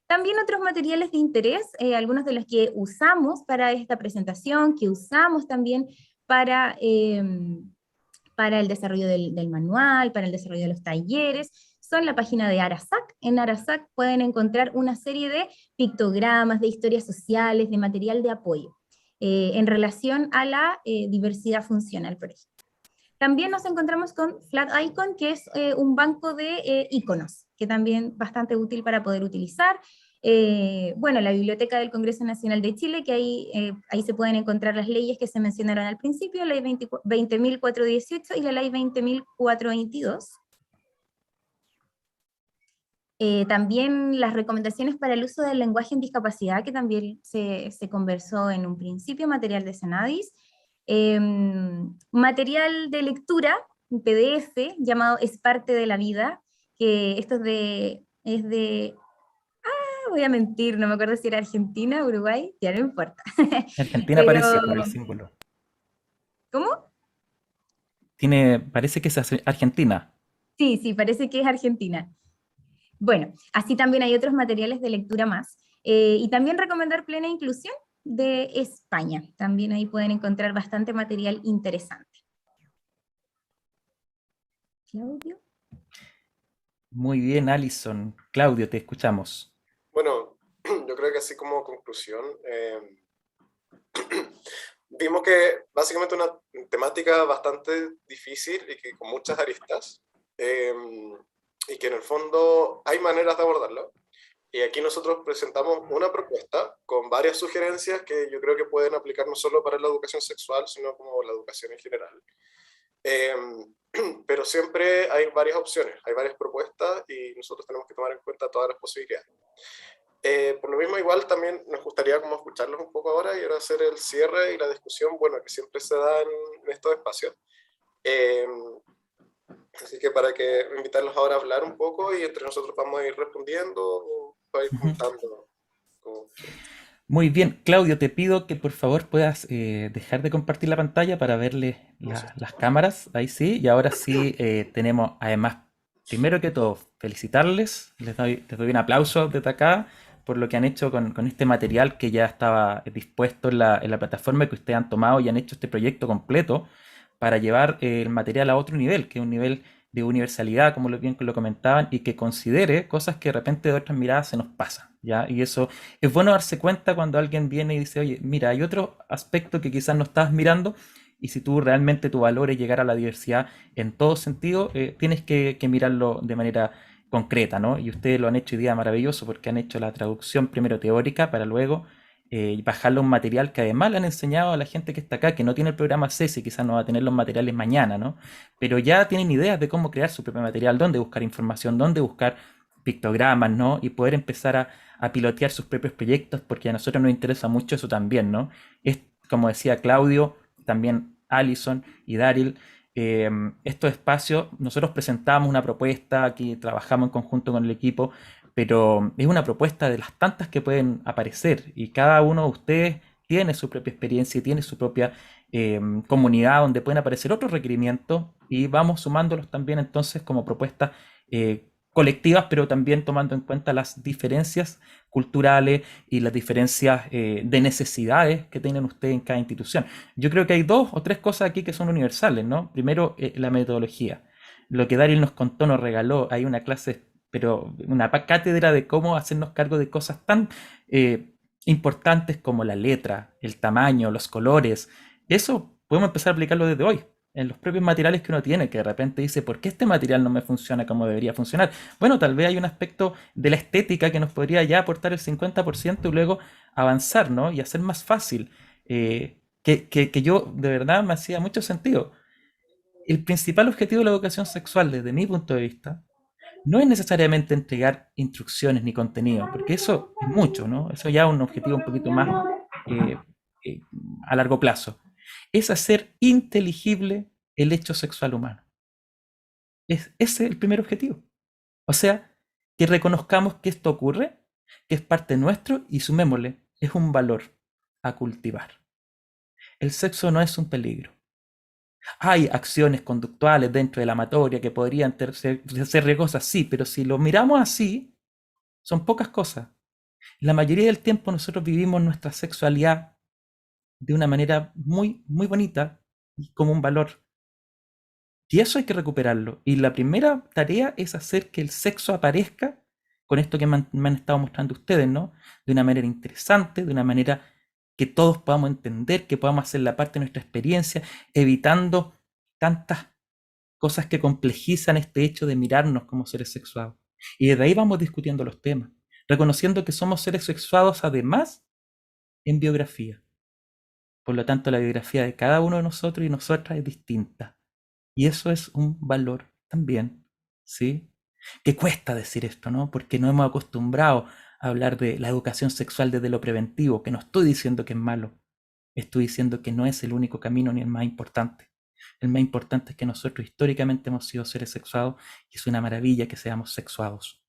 También otros materiales de interés, algunos de los que usamos para esta presentación, que usamos también para el desarrollo del manual, para el desarrollo de los talleres, son la página de ARASAC. En ARASAC pueden encontrar una serie de pictogramas, de historias sociales, de material de apoyo, en relación a la diversidad funcional, por ejemplo. También nos encontramos con Flat Icon, que es un banco de iconos, que también bastante útil para poder utilizar. Bueno, la Biblioteca del Congreso Nacional de Chile, que ahí se pueden encontrar las leyes que se mencionaron al principio, la ley 20.418 y la ley 20.422. También las recomendaciones para el uso del lenguaje en discapacidad, que también se conversó en un principio, material de Senadis. Material de lectura, un PDF, llamado Es parte de la vida, que esto voy a mentir, no me acuerdo si era Argentina, Uruguay, ya no importa. Argentina Pero, aparece por el símbolo. ¿cómo? Parece que es Argentina. Sí, parece que es Argentina. Bueno, así también hay otros materiales de lectura más. Y también recomendar Plena Inclusión de España. También ahí pueden encontrar bastante material interesante. ¿Claudio? Muy bien, Alison. Claudio, te escuchamos. Bueno, yo creo que así como conclusión, vimos que básicamente una temática bastante difícil y que con muchas aristas, y que en el fondo hay maneras de abordarlo. Y aquí nosotros presentamos una propuesta con varias sugerencias que yo creo que pueden aplicar no solo para la educación sexual, sino como la educación en general. Pero siempre hay varias opciones, hay varias propuestas y nosotros tenemos que tomar en cuenta todas las posibilidades. Por lo mismo, igual también nos gustaría como escucharlos un poco ahora y ahora hacer el cierre y la discusión, bueno, que siempre se da en estos espacios. Así que para que invitarlos ahora a hablar un poco y entre nosotros vamos a ir respondiendo o a ir contando. Muy bien, Claudio, te pido que por favor puedas dejar de compartir la pantalla para verle las cámaras, ahí sí, y ahora sí tenemos además, primero que todo, felicitarles, les doy un aplauso desde acá por lo que han hecho con este material que ya estaba dispuesto en la plataforma que ustedes han tomado y han hecho este proyecto completo para llevar el material a otro nivel, que es un nivel de universalidad, como bien lo comentaban, y que considere cosas que de repente de otras miradas se nos pasan, ¿ya? Y eso es bueno darse cuenta cuando alguien viene y dice, oye, mira, hay otro aspecto que quizás no estás mirando, y si tú realmente tu valor es llegar a la diversidad en todo sentido, tienes que mirarlo de manera concreta, ¿no? Y ustedes lo han hecho hoy día maravilloso porque han hecho la traducción primero teórica para luego bajarle un material que además le han enseñado a la gente que está acá, que no tiene el programa CESI, quizás no va a tener los materiales mañana, ¿no? Pero ya tienen ideas de cómo crear su propio material, dónde buscar información, dónde buscar pictogramas, ¿no? Y poder empezar a pilotear sus propios proyectos, porque a nosotros nos interesa mucho eso también, ¿no? Es, como decía Claudio, también Alison y Daryl, estos espacios, nosotros presentamos una propuesta, aquí trabajamos en conjunto con el equipo, pero es una propuesta de las tantas que pueden aparecer y cada uno de ustedes tiene su propia experiencia y tiene su propia comunidad donde pueden aparecer otros requerimientos y vamos sumándolos también entonces como propuestas colectivas, pero también tomando en cuenta las diferencias culturales y las diferencias de necesidades que tienen ustedes en cada institución. Yo creo que hay dos o tres cosas aquí que son universales, ¿no? Primero, la metodología. Lo que Daryl nos contó, nos regaló, hay una clase, pero una cátedra de cómo hacernos cargo de cosas tan importantes como la letra, el tamaño, los colores. Eso podemos empezar a aplicarlo desde hoy en los propios materiales que uno tiene, que de repente dice, ¿por qué este material no me funciona como debería funcionar? Bueno, tal vez hay un aspecto de la estética que nos podría ya aportar el 50% y luego avanzar, ¿no? Y hacer más fácil. Que yo, de verdad, me hacía mucho sentido. El principal objetivo de la educación sexual, desde mi punto de vista, no es necesariamente entregar instrucciones ni contenido, porque eso es mucho, ¿no? Eso ya es un objetivo un poquito más eh, eh, a largo plazo. Es hacer inteligible el hecho sexual humano. Ese es el primer objetivo. O sea, que reconozcamos que esto ocurre, que es parte nuestro y sumémosle, es un valor a cultivar. El sexo no es un peligro. Hay acciones conductuales dentro de la amatoria que podrían ser riesgosas, sí, pero si lo miramos así, son pocas cosas. La mayoría del tiempo nosotros vivimos nuestra sexualidad de una manera muy, muy bonita y como un valor. Y eso hay que recuperarlo. Y la primera tarea es hacer que el sexo aparezca con esto que me han estado mostrando ustedes, ¿no? De una manera interesante, de una manera que todos podamos entender, que podamos hacer la parte de nuestra experiencia, evitando tantas cosas que complejizan este hecho de mirarnos como seres sexuados. Y desde ahí vamos discutiendo los temas. reconociendo que somos seres sexuados además en biografía. Por lo tanto, la biografía de cada uno de nosotros y nosotras es distinta. Y eso es un valor también, ¿sí? Que cuesta decir esto, ¿no? Porque no hemos acostumbrado a hablar de la educación sexual desde lo preventivo, que no estoy diciendo que es malo, estoy diciendo que no es el único camino ni el más importante. El más importante es que nosotros históricamente hemos sido seres sexuados y es una maravilla que seamos sexuados,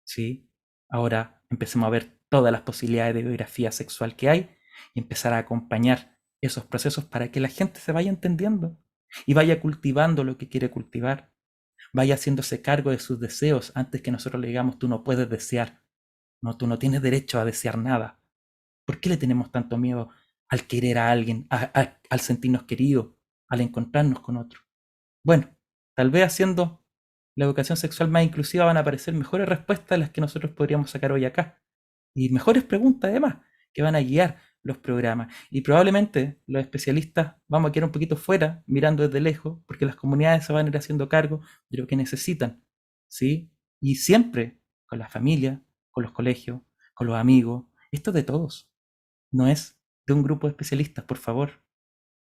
¿sí? Ahora empecemos a ver todas las posibilidades de biografía sexual que hay y empezar a acompañar esos procesos para que la gente se vaya entendiendo y vaya cultivando lo que quiere cultivar, vaya haciéndose cargo de sus deseos antes que nosotros le digamos tú no puedes desear, no, tú no tienes derecho a desear nada. ¿Por qué le tenemos tanto miedo al querer a alguien, al sentirnos queridos, al encontrarnos con otro? Bueno, tal vez haciendo la educación sexual más inclusiva van a aparecer mejores respuestas de las que nosotros podríamos sacar hoy acá. Y mejores preguntas además, que van a guiar los programas. Y probablemente los especialistas vamos a quedar un poquito fuera, mirando desde lejos, porque las comunidades se van a ir haciendo cargo de lo que necesitan, ¿sí? Y siempre con la familia, con los colegios, con los amigos. Esto es de todos, no es de un grupo de especialistas, por favor.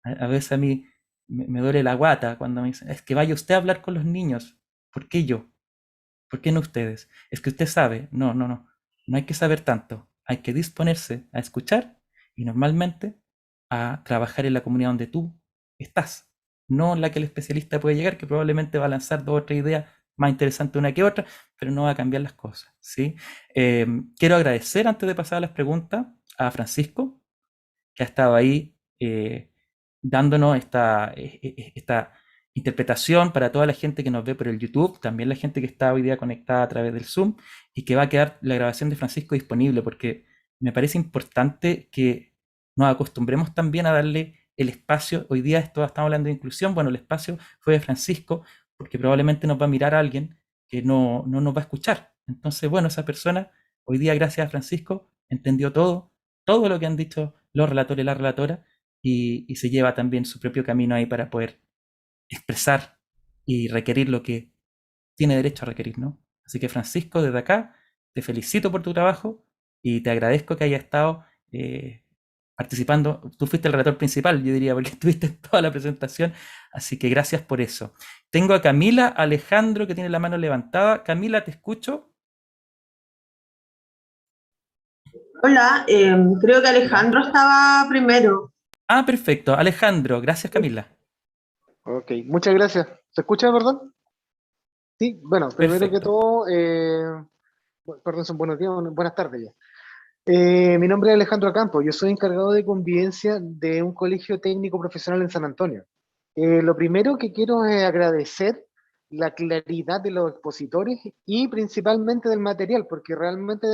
A veces a mí me duele la guata cuando me dicen, es que vaya usted a hablar con los niños. ¿Por qué yo? ¿Por qué no ustedes? Es que usted sabe. No, no, no. No hay que saber tanto. Hay que disponerse a escuchar y normalmente a trabajar en la comunidad donde tú estás. No la que el especialista puede llegar, que probablemente va a lanzar dos o tres ideas más interesantes una que otra, pero no va a cambiar las cosas, ¿sí? Quiero agradecer, antes de pasar a las preguntas, a Francisco, que ha estado ahí dándonos esta interpretación para toda la gente que nos ve por el YouTube, también la gente que está hoy día conectada a través del Zoom, y que va a quedar la grabación de Francisco disponible, porque me parece importante que nos acostumbremos también a darle el espacio. Hoy día estamos hablando de inclusión, bueno, el espacio fue de Francisco, porque probablemente nos va a mirar a alguien que no nos va a escuchar. Entonces, bueno, esa persona, hoy día, gracias a Francisco, entendió todo lo que han dicho los relatores y la relatora, y se lleva también su propio camino ahí para poder expresar y requerir lo que tiene derecho a requerir, ¿no? Así que Francisco, desde acá, te felicito por tu trabajo y te agradezco que hayas estado participando. Tú fuiste el relator principal, yo diría, porque estuviste en toda la presentación, así que gracias por eso. Tengo a Camila Alejandro que tiene la mano levantada. Camila, te escucho. Hola, creo que Alejandro estaba primero. Ah, perfecto. Alejandro, gracias Camila. Ok, muchas gracias. ¿Se escucha, perdón? Sí, bueno, primero que Perfecto. todo, perdón, son buenos días, buenas tardes ya. Mi nombre es Alejandro Campo, yo soy encargado de convivencia de un colegio técnico profesional en San Antonio. Lo primero que quiero es agradecer la claridad de los expositores y principalmente del material, porque realmente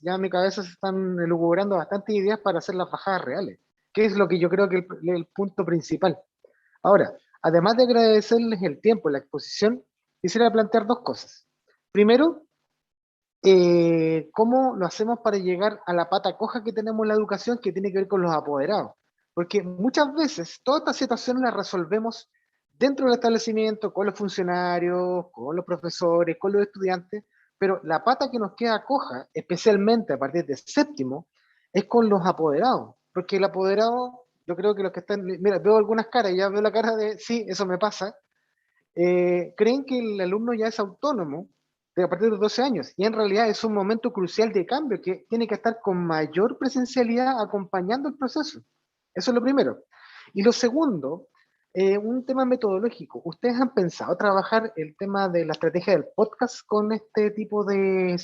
ya en mi cabeza se están elucubrando bastantes ideas para hacer las bajadas reales, que es lo que yo creo que es el punto principal. Ahora, además de agradecerles el tiempo, la exposición, quisiera plantear dos cosas. Primero, ¿cómo lo hacemos para llegar a la pata coja que tenemos en la educación que tiene que ver con los apoderados? Porque muchas veces todas estas situaciones las resolvemos dentro del establecimiento, con los funcionarios, con los profesores, con los estudiantes, pero la pata que nos queda coja, especialmente a partir de séptimo, es con los apoderados. Porque el apoderado, yo creo que los que están, mira, veo algunas caras, ya veo la cara de, sí, eso me pasa, creen que el alumno ya es autónomo a partir de los 12 años, y en realidad es un momento crucial de cambio que tiene que estar con mayor presencialidad acompañando el proceso. Eso es lo primero. Y lo segundo, un tema metodológico. ¿Ustedes han pensado trabajar el tema de la estrategia del podcast con este tipo de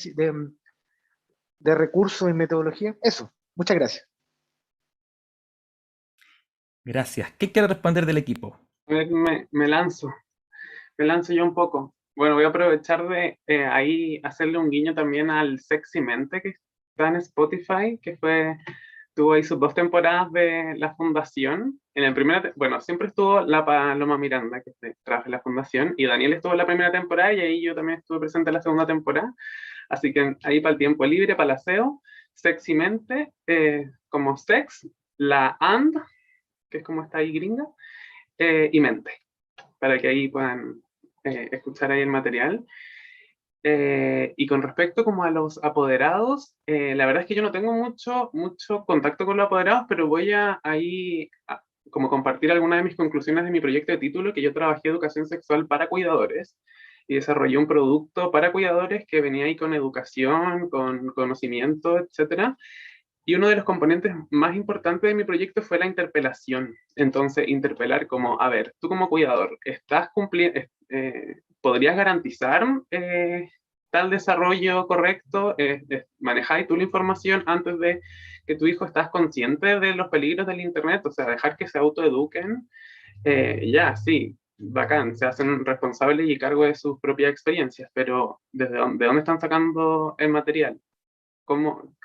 recursos y metodología? Eso, muchas gracias. Gracias. ¿Qué quiere responder del equipo? A ver, me lanzo yo un poco. Bueno, voy a aprovechar de ahí hacerle un guiño también al Sexy Mente que está en Spotify, tuvo ahí sus 2 temporadas de la fundación. En el bueno, siempre estuvo la Paloma Miranda, que trabaja en la fundación, y Daniel estuvo en la primera temporada, y ahí yo también estuve presente en la segunda temporada. Así que ahí para el tiempo libre, para el aseo, Sexy Mente, como sex, la and, que es como está ahí gringa, y mente, para que ahí puedan escuchar ahí el material. Y con respecto como a los apoderados, la verdad es que yo no tengo mucho contacto con los apoderados, pero voy a ahí como compartir algunas de mis conclusiones de mi proyecto de título, que yo trabajé educación sexual para cuidadores y desarrollé un producto para cuidadores que venía ahí con educación, con conocimiento, etcétera. Y uno de los componentes más importantes de mi proyecto fue la interpelación. Entonces, interpelar como, a ver, tú como cuidador, ¿estás cumpliendo, podrías garantizar tal desarrollo correcto? ¿Manejáis tú la información antes de que tu hijo estás consciente de los peligros del Internet? O sea, dejar que se autoeduquen. Ya, sí, bacán, se hacen responsables y cargo de sus propias experiencias, pero de dónde están sacando el material? ¿Cómo,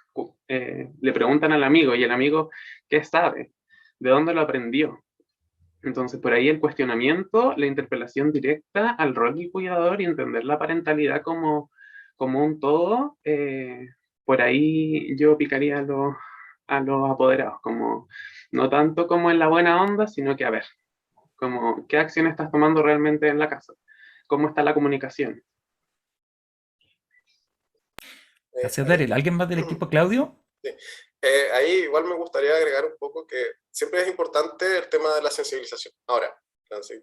le preguntan al amigo y el amigo, ¿qué sabe? ¿De dónde lo aprendió? Entonces, por ahí el cuestionamiento, la interpelación directa al rol del cuidador y entender la parentalidad como un todo, por ahí yo picaría a los apoderados, como, no tanto como en la buena onda, sino que, a ver, como, ¿qué acción estás tomando realmente en la casa? ¿Cómo está la comunicación? Gracias, Ahí, Daryl. ¿Alguien más del equipo, Claudio? sí. Ahí igual me gustaría agregar un poco que siempre es importante el tema de la sensibilización. Ahora,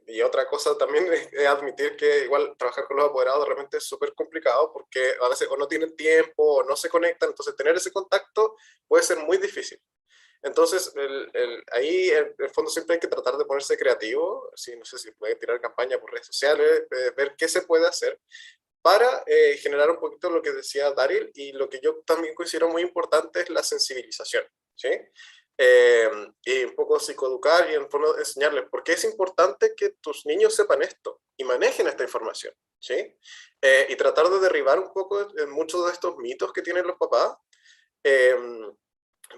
y otra cosa también es admitir que igual trabajar con los apoderados de repente es súper complicado porque a veces o no tienen tiempo o no se conectan, entonces tener ese contacto puede ser muy difícil. Entonces, ahí en el fondo siempre hay que tratar de ponerse creativo, no sé si puede tirar campaña por redes sociales, ver qué se puede hacer para generar un poquito lo que decía Daryl, y lo que yo también considero muy importante es la sensibilización, ¿sí? Y un poco psicoeducar y en el fondo enseñarles por qué es importante que tus niños sepan esto y manejen esta información, ¿sí? Y tratar de derribar un poco muchos de estos mitos que tienen los papás, eh,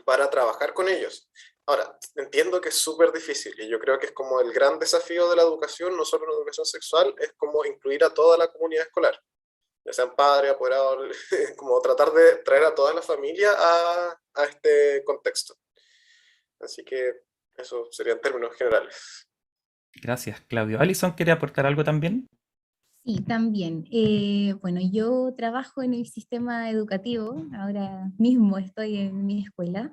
para trabajar con ellos. Ahora, entiendo que es súper difícil y yo creo que es como el gran desafío de la educación, no solo la educación sexual, es como incluir a toda la comunidad escolar, ya sean padres, apoderados, como tratar de traer a toda la familia a este contexto. Así que eso sería en términos generales. Gracias, Claudio. ¿Alison quiere aportar algo también? Sí, también. Bueno, yo trabajo en el sistema educativo, ahora mismo estoy en mi escuela.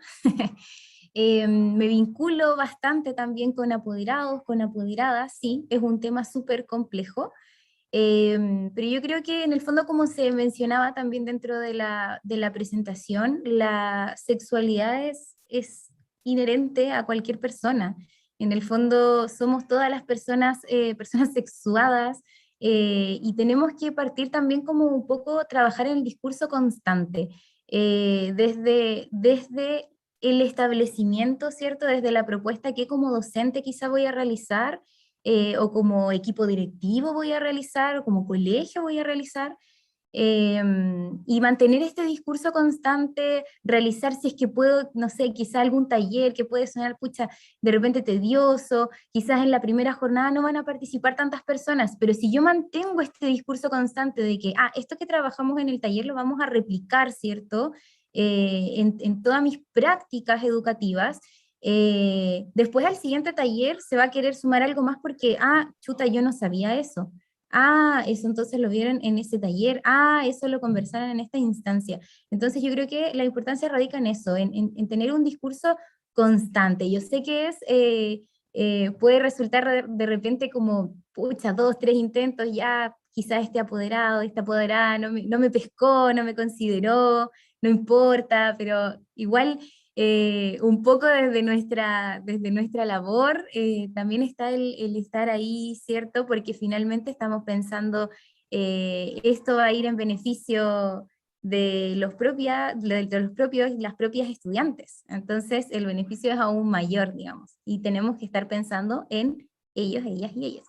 Me vinculo bastante también con apoderados, con apoderadas, sí, es un tema súper complejo, pero yo creo que en el fondo, como se mencionaba también dentro de la presentación, la sexualidad es inherente a cualquier persona. En el fondo somos todas las personas, personas sexuadas, y tenemos que partir también como un poco trabajar en el discurso constante, desde el establecimiento, ¿cierto? Desde la propuesta que como docente quizá voy a realizar, o como equipo directivo voy a realizar, o como colegio voy a realizar, y mantener este discurso constante, realizar si es que puedo, no sé, quizá algún taller que puede sonar, pucha, de repente tedioso, quizás en la primera jornada no van a participar tantas personas, pero si yo mantengo este discurso constante de que, esto que trabajamos en el taller lo vamos a replicar, ¿cierto? En todas mis prácticas educativas, después al siguiente taller se va a querer sumar algo más porque, chuta, yo no sabía eso. Eso entonces lo vieron en ese taller, eso lo conversaron en esta instancia. Entonces yo creo que la importancia radica en eso, en tener un discurso constante. Yo sé que puede resultar de repente como, pucha, 2, 3 intentos, ya quizás este apoderado, esta apoderada no me pescó, no me consideró, no importa, pero igual un poco desde nuestra labor, también está el estar ahí, ¿cierto? Porque finalmente estamos pensando, esto va a ir en beneficio de de los propios y las propias estudiantes. Entonces, el beneficio es aún mayor, digamos, y tenemos que estar pensando en ellos, ellas y ellas.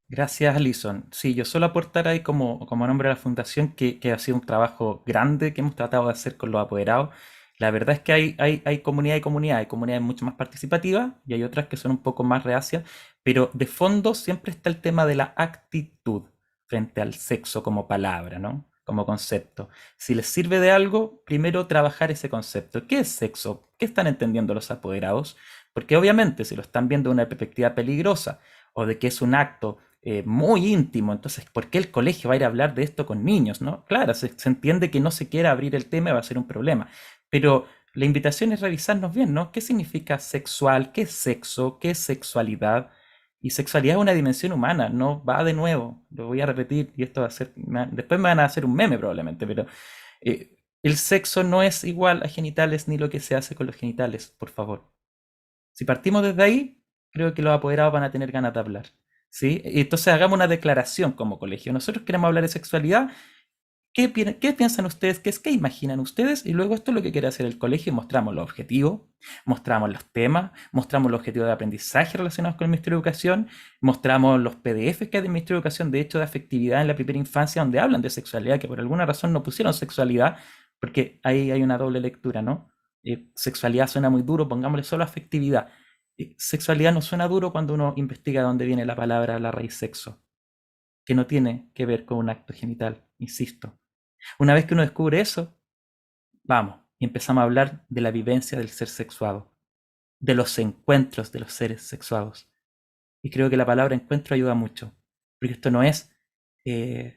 Gracias, Alison. Sí, yo solo aportar ahí como nombre de la fundación que ha sido un trabajo grande que hemos tratado de hacer con los apoderados. La verdad es que hay comunidad y comunidad. Hay comunidades mucho más participativas y hay otras que son un poco más reacias, pero de fondo siempre está el tema de la actitud frente al sexo como palabra, ¿no? Como concepto. Si les sirve de algo, primero trabajar ese concepto. ¿Qué es sexo? ¿Qué están entendiendo los apoderados? Porque obviamente si lo están viendo de una perspectiva peligrosa o de que es un acto muy íntimo. Entonces, ¿por qué el colegio va a ir a hablar de esto con niños, no? Claro, se entiende que no se quiera abrir el tema y va a ser un problema, pero la invitación es revisarnos bien, ¿no? ¿Qué significa sexual? ¿Qué es sexo? ¿Qué es sexualidad? Y sexualidad es una dimensión humana, no va de nuevo, lo voy a repetir y esto va a ser, después me van a hacer un meme probablemente, pero el sexo no es igual a genitales ni lo que se hace con los genitales, por favor. Si partimos desde ahí, creo que los apoderados van a tener ganas de hablar, ¿sí? Entonces hagamos una declaración como colegio. Nosotros queremos hablar de sexualidad. ¿Qué piensan ustedes? ¿Qué imaginan ustedes? Y luego esto es lo que quiere hacer el colegio. Mostramos los objetivos, mostramos los temas, mostramos los objetivos de aprendizaje relacionados con el Ministerio de Educación, mostramos los PDFs que hay del Ministerio de Educación, de hecho, de afectividad en la primera infancia, donde hablan de sexualidad, que por alguna razón no pusieron sexualidad, porque ahí hay una doble lectura, ¿no? Sexualidad suena muy duro, pongámosle solo afectividad. Sexualidad no suena duro cuando uno investiga de dónde viene la palabra, la raíz sexo, que no tiene que ver con un acto genital, insisto. Una vez que uno descubre eso, vamos, y empezamos a hablar de la vivencia del ser sexuado, de los encuentros de los seres sexuados. Y creo que la palabra encuentro ayuda mucho, porque esto no es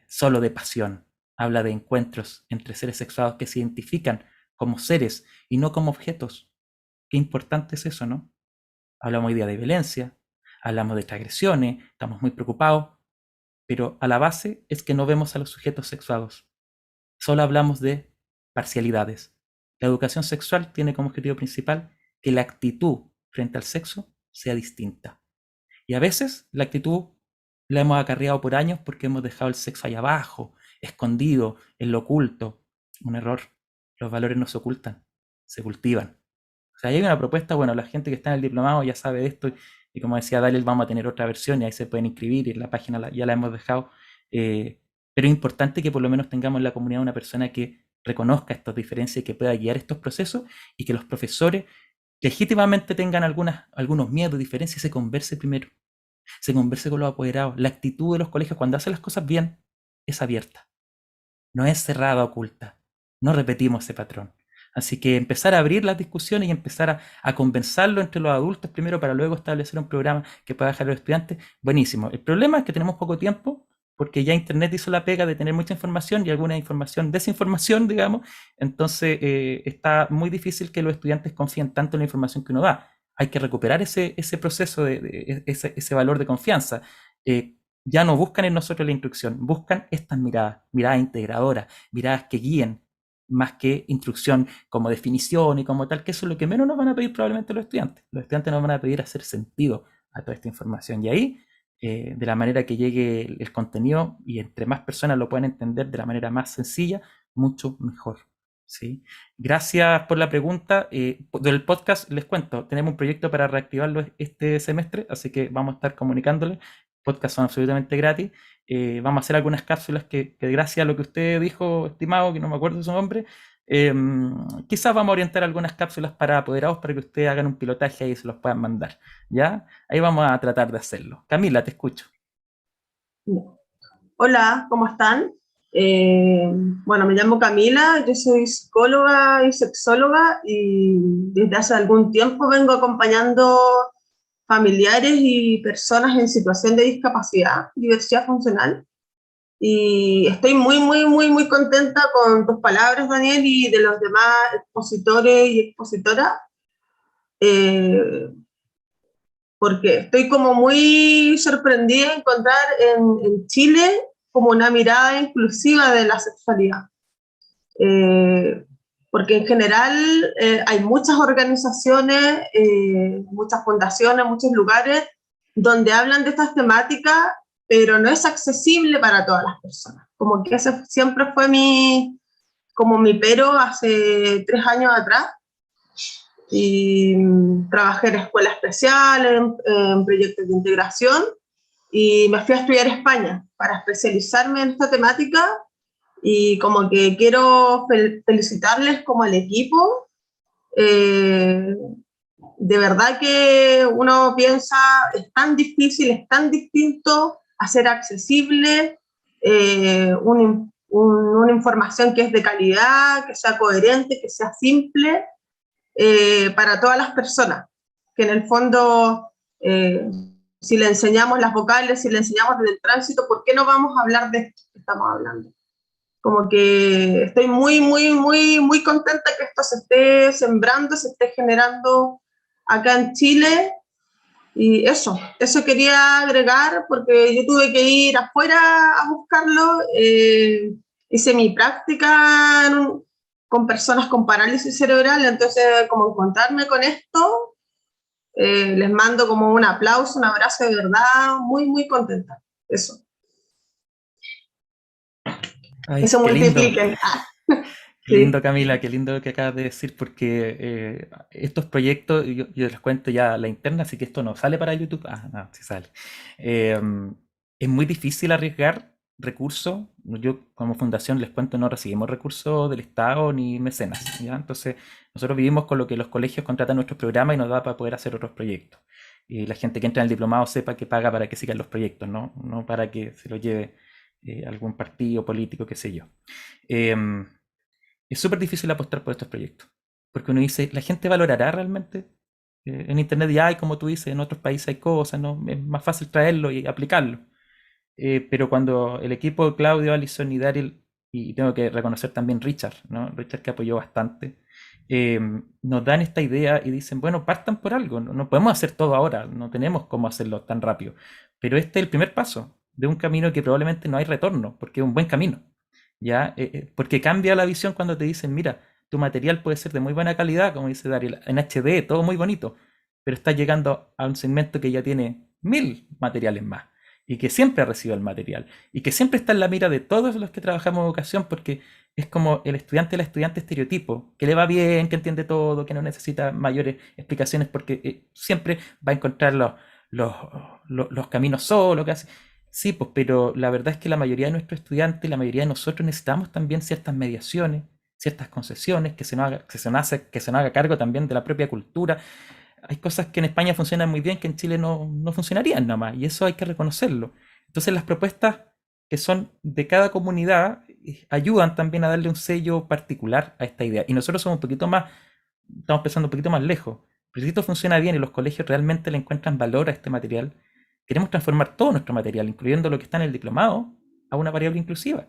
solo de pasión, habla de encuentros entre seres sexuados que se identifican como seres y no como objetos. Qué importante es eso, ¿no? Hablamos hoy día de violencia, hablamos de transgresiones, estamos muy preocupados, pero a la base es que no vemos a los sujetos sexuados. Solo hablamos de parcialidades. La educación sexual tiene como objetivo principal que la actitud frente al sexo sea distinta. Y a veces la actitud la hemos acarreado por años porque hemos dejado el sexo ahí abajo, escondido, en lo oculto. Un error. Los valores no se ocultan, se cultivan. O sea, hay una propuesta, bueno, la gente que está en el diplomado ya sabe de esto y como decía Daniel, vamos a tener otra versión y ahí se pueden inscribir y en la página ya la hemos dejado. Pero es importante que por lo menos tengamos en la comunidad una persona que reconozca estas diferencias y que pueda guiar estos procesos y que los profesores legítimamente tengan algunos miedos, diferencias y se converse primero. Se converse con los apoderados. La actitud de los colegios cuando hacen las cosas bien es abierta. No es cerrada, oculta. No repetimos ese patrón. Así que empezar a abrir las discusiones y empezar a conversarlo entre los adultos primero para luego establecer un programa que pueda dejar a los estudiantes, buenísimo. El problema es que tenemos poco tiempo porque ya Internet hizo la pega de tener mucha información y alguna información, desinformación, digamos, entonces está muy difícil que los estudiantes confíen tanto en la información que uno da. Hay que recuperar ese proceso, ese valor de confianza. Ya no buscan en nosotros la instrucción, buscan estas miradas integradoras, miradas que guíen, más que instrucción como definición y como tal, que eso es lo que menos nos van a pedir probablemente los estudiantes. Los estudiantes nos van a pedir hacer sentido a toda esta información. Y ahí, de la manera que llegue el contenido y entre más personas lo puedan entender de la manera más sencilla, mucho mejor. ¿Sí? Gracias por la pregunta. Del podcast les cuento, tenemos un proyecto para reactivarlo este semestre, así que vamos a estar comunicándoles. Podcasts son absolutamente gratis. Vamos a hacer algunas cápsulas que gracias a lo que usted dijo, estimado, que no me acuerdo su nombre, quizás vamos a orientar algunas cápsulas para apoderados para que ustedes hagan un pilotaje ahí y se los puedan mandar. ¿Ya? Ahí vamos a tratar de hacerlo. Camila, te escucho. Hola, ¿cómo están? Bueno, me llamo Camila, yo soy psicóloga y sexóloga y desde hace algún tiempo vengo acompañando familiares y personas en situación de discapacidad, diversidad funcional. Y estoy muy contenta con tus palabras, Daniel, y de los demás expositores y expositoras, porque estoy como muy sorprendida de encontrar en Chile como una mirada inclusiva de la sexualidad. Porque en general hay muchas organizaciones, muchas fundaciones, muchos lugares donde hablan de estas temáticas, pero no es accesible para todas las personas. Como que ese siempre fue como mi pero hace 3 años atrás. Y trabajé en escuela especial, en proyectos de integración, y me fui a estudiar a España para especializarme en esta temática. Y como que quiero felicitarles como al equipo. De verdad que uno piensa, es tan difícil, es tan distinto hacer accesible una información que es de calidad, que sea coherente, que sea simple para todas las personas, que en el fondo si le enseñamos las vocales, si le enseñamos del tránsito, ¿por qué no vamos a hablar de esto que estamos hablando? Como que estoy muy, muy, muy, muy contenta que esto se esté sembrando, se esté generando acá en Chile. Y eso quería agregar, porque yo tuve que ir afuera a buscarlo. Hice mi práctica con personas con parálisis cerebral, entonces como encontrarme con esto, les mando como un aplauso, un abrazo de verdad, muy, muy contenta. Eso. Ay, Eso qué lindo. multipliquen. Qué Sí. lindo, Camila, qué lindo lo que acabas de decir, porque estos proyectos, yo les cuento ya la interna, así que esto no sale para YouTube. Ah, no, sí sale. Eh, es muy difícil arriesgar recursos. Yo como fundación les cuento, no recibimos recursos del Estado ni mecenas, ¿ya? Entonces, nosotros vivimos con lo que los colegios contratan nuestros programas y nos da para poder hacer otros proyectos. Y la gente que entra en el diplomado sepa que paga para que sigan los proyectos, no para que se lo lleve algún partido político, qué sé yo. Es súper difícil apostar por estos proyectos, porque uno dice, ¿la gente valorará realmente? En internet ya hay, como tú dices, en otros países hay cosas, ¿no? Es más fácil traerlo y aplicarlo. Pero cuando el equipo de Claudio, Alison y Daryl, y tengo que reconocer también Richard, ¿no? Richard, que apoyó bastante, nos dan esta idea y dicen, bueno, partan por algo, no podemos hacer todo ahora, no tenemos cómo hacerlo tan rápido, pero este es el primer paso de un camino que probablemente no hay retorno, porque es un buen camino. ¿Ya? Porque cambia la visión cuando te dicen, mira, tu material puede ser de muy buena calidad, como dice Daryl, en HD, todo muy bonito, pero estás llegando a un segmento que ya tiene 1000 materiales más y que siempre recibe el material y que siempre está en la mira de todos los que trabajamos en educación, porque es como el estudiante, la estudiante estereotipo, que le va bien, que entiende todo, que no necesita mayores explicaciones porque siempre va a encontrar los caminos solo, casi. Sí, pues, pero la verdad es que la mayoría de nuestros estudiantes, la mayoría de nosotros necesitamos también ciertas mediaciones, ciertas concesiones, que se nos haga cargo también de la propia cultura. Hay cosas que en España funcionan muy bien que en Chile no funcionarían nada más, y eso hay que reconocerlo. Entonces las propuestas que son de cada comunidad ayudan también a darle un sello particular a esta idea. Y nosotros somos un poquito más, estamos pensando un poquito más lejos. Pero si esto funciona bien y los colegios realmente le encuentran valor a este material, queremos transformar todo nuestro material, incluyendo lo que está en el diplomado, a una variable inclusiva.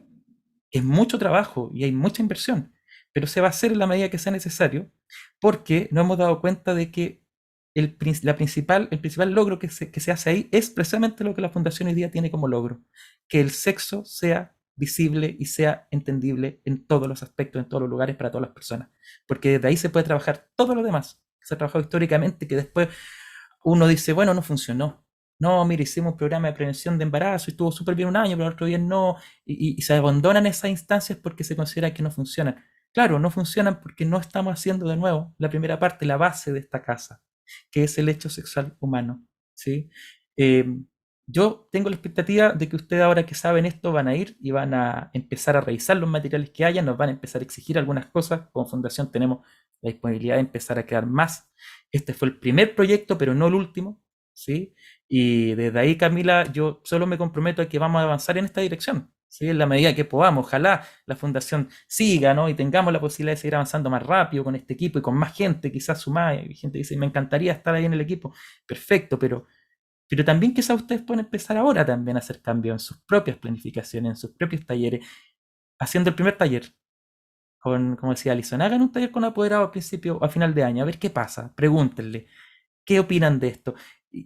Es mucho trabajo y hay mucha inversión, pero se va a hacer en la medida que sea necesario, porque nos hemos dado cuenta de que el principal logro que se hace ahí es precisamente lo que la Fundación hoy día tiene como logro, que el sexo sea visible y sea entendible en todos los aspectos, en todos los lugares, para todas las personas, porque desde ahí se puede trabajar todo lo demás, que se ha trabajado históricamente, que después uno dice, bueno, no funcionó. No, mire, hicimos un programa de prevención de embarazo y estuvo súper bien un año, pero el otro día no, y se abandonan esas instancias porque se considera que no funcionan. Claro, no funcionan porque no estamos haciendo de nuevo la primera parte, la base de esta casa, que es el hecho sexual humano, ¿sí? Yo tengo la expectativa de que ustedes, ahora que saben esto, van a ir y van a empezar a revisar los materiales que hayan, nos van a empezar a exigir algunas cosas. Como fundación tenemos la disponibilidad de empezar a crear más. Este fue el primer proyecto, pero no el último, ¿sí? Y desde ahí, Camila, yo solo me comprometo a que vamos a avanzar en esta dirección, ¿sí? En la medida que podamos. Ojalá la fundación siga, ¿no? Y tengamos la posibilidad de seguir avanzando más rápido con este equipo y con más gente, quizás sumada. Hay gente que dice, me encantaría estar ahí en el equipo. Perfecto, pero también quizás ustedes pueden empezar ahora también a hacer cambios en sus propias planificaciones, en sus propios talleres, haciendo el primer taller. Como decía Alison, hagan un taller con apoderado al principio o a final de año, a ver qué pasa, pregúntenle, ¿qué opinan de esto?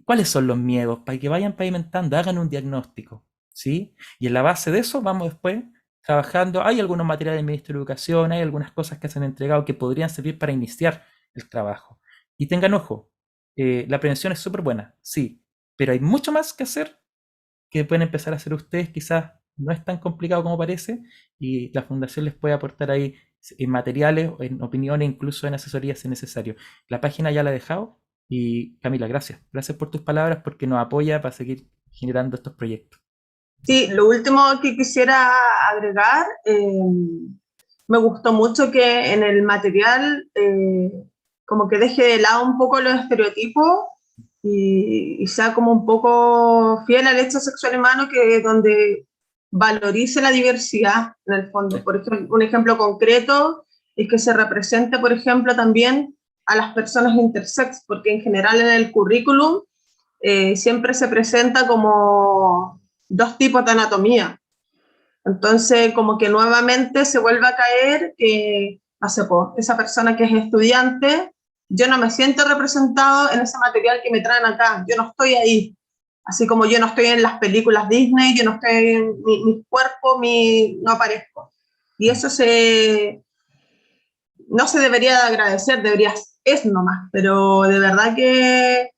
¿Cuáles son los miedos? Para que vayan pavimentando, hagan un diagnóstico, ¿sí? Y en la base de eso vamos después trabajando. Hay algunos materiales del Ministerio de Educación, hay algunas cosas que se han entregado que podrían servir para iniciar el trabajo. Y tengan ojo, la prevención es súper buena, sí, pero hay mucho más que hacer que pueden empezar a hacer ustedes. Quizás no es tan complicado como parece, y la fundación les puede aportar ahí en materiales, en opiniones, incluso en asesoría si es necesario. La página ya la he dejado. Y Camila, gracias. Gracias por tus palabras, porque nos apoya para seguir generando estos proyectos. Sí, lo último que quisiera agregar, me gustó mucho que en el material como que deje de lado un poco los estereotipos y sea como un poco fiel al hecho sexual humano, que donde valorice la diversidad en el fondo. Sí. Por ejemplo, un ejemplo concreto es que se represente, por ejemplo, también a las personas intersex, porque en general en el currículum siempre se presenta como dos tipos de anatomía. Entonces, como que nuevamente se vuelve a caer que, no sé, po, esa persona que es estudiante, yo no me siento representado en ese material que me traen acá, yo no estoy ahí. Así como yo no estoy en las películas Disney, yo no estoy en mi cuerpo, no aparezco. Y eso no se debería de agradecer, es nomás, pero de verdad que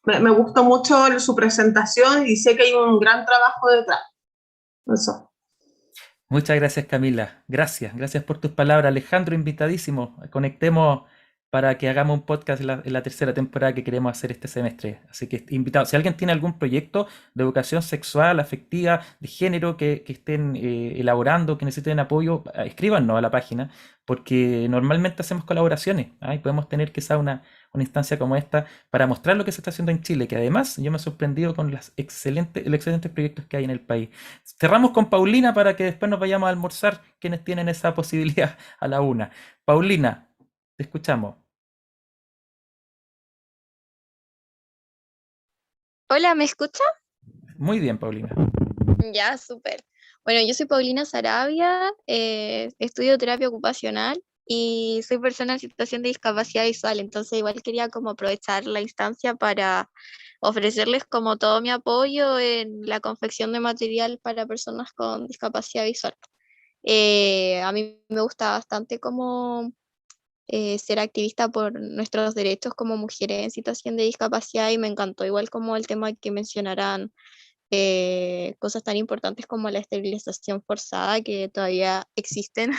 me gustó mucho su presentación y sé que hay un gran trabajo detrás. Eso. Muchas gracias, Camila. Gracias por tus palabras. Alejandro, invitadísimo. Conectemos para que hagamos un podcast en la tercera temporada que queremos hacer este semestre. Así que invitado. Si alguien tiene algún proyecto de educación sexual, afectiva, de género que estén elaborando, que necesiten apoyo, escríbanos a la página, porque normalmente hacemos colaboraciones. Y podemos tener quizá una instancia como esta para mostrar lo que se está haciendo en Chile, que además yo me he sorprendido con los excelentes proyectos que hay en el país. Cerramos con Paulina para que después nos vayamos a almorzar, quienes tienen esa posibilidad a la una. Paulina, te escuchamos. Hola, ¿me escucha? Muy bien, Paulina. Ya, súper. Bueno, yo soy Paulina Sarabia, estudio terapia ocupacional y soy persona en situación de discapacidad visual, entonces igual quería como aprovechar la instancia para ofrecerles como todo mi apoyo en la confección de material para personas con discapacidad visual. A mí me gusta bastante como ser activista por nuestros derechos como mujeres en situación de discapacidad y me encantó igual como el tema que mencionarán cosas tan importantes como la esterilización forzada que todavía existen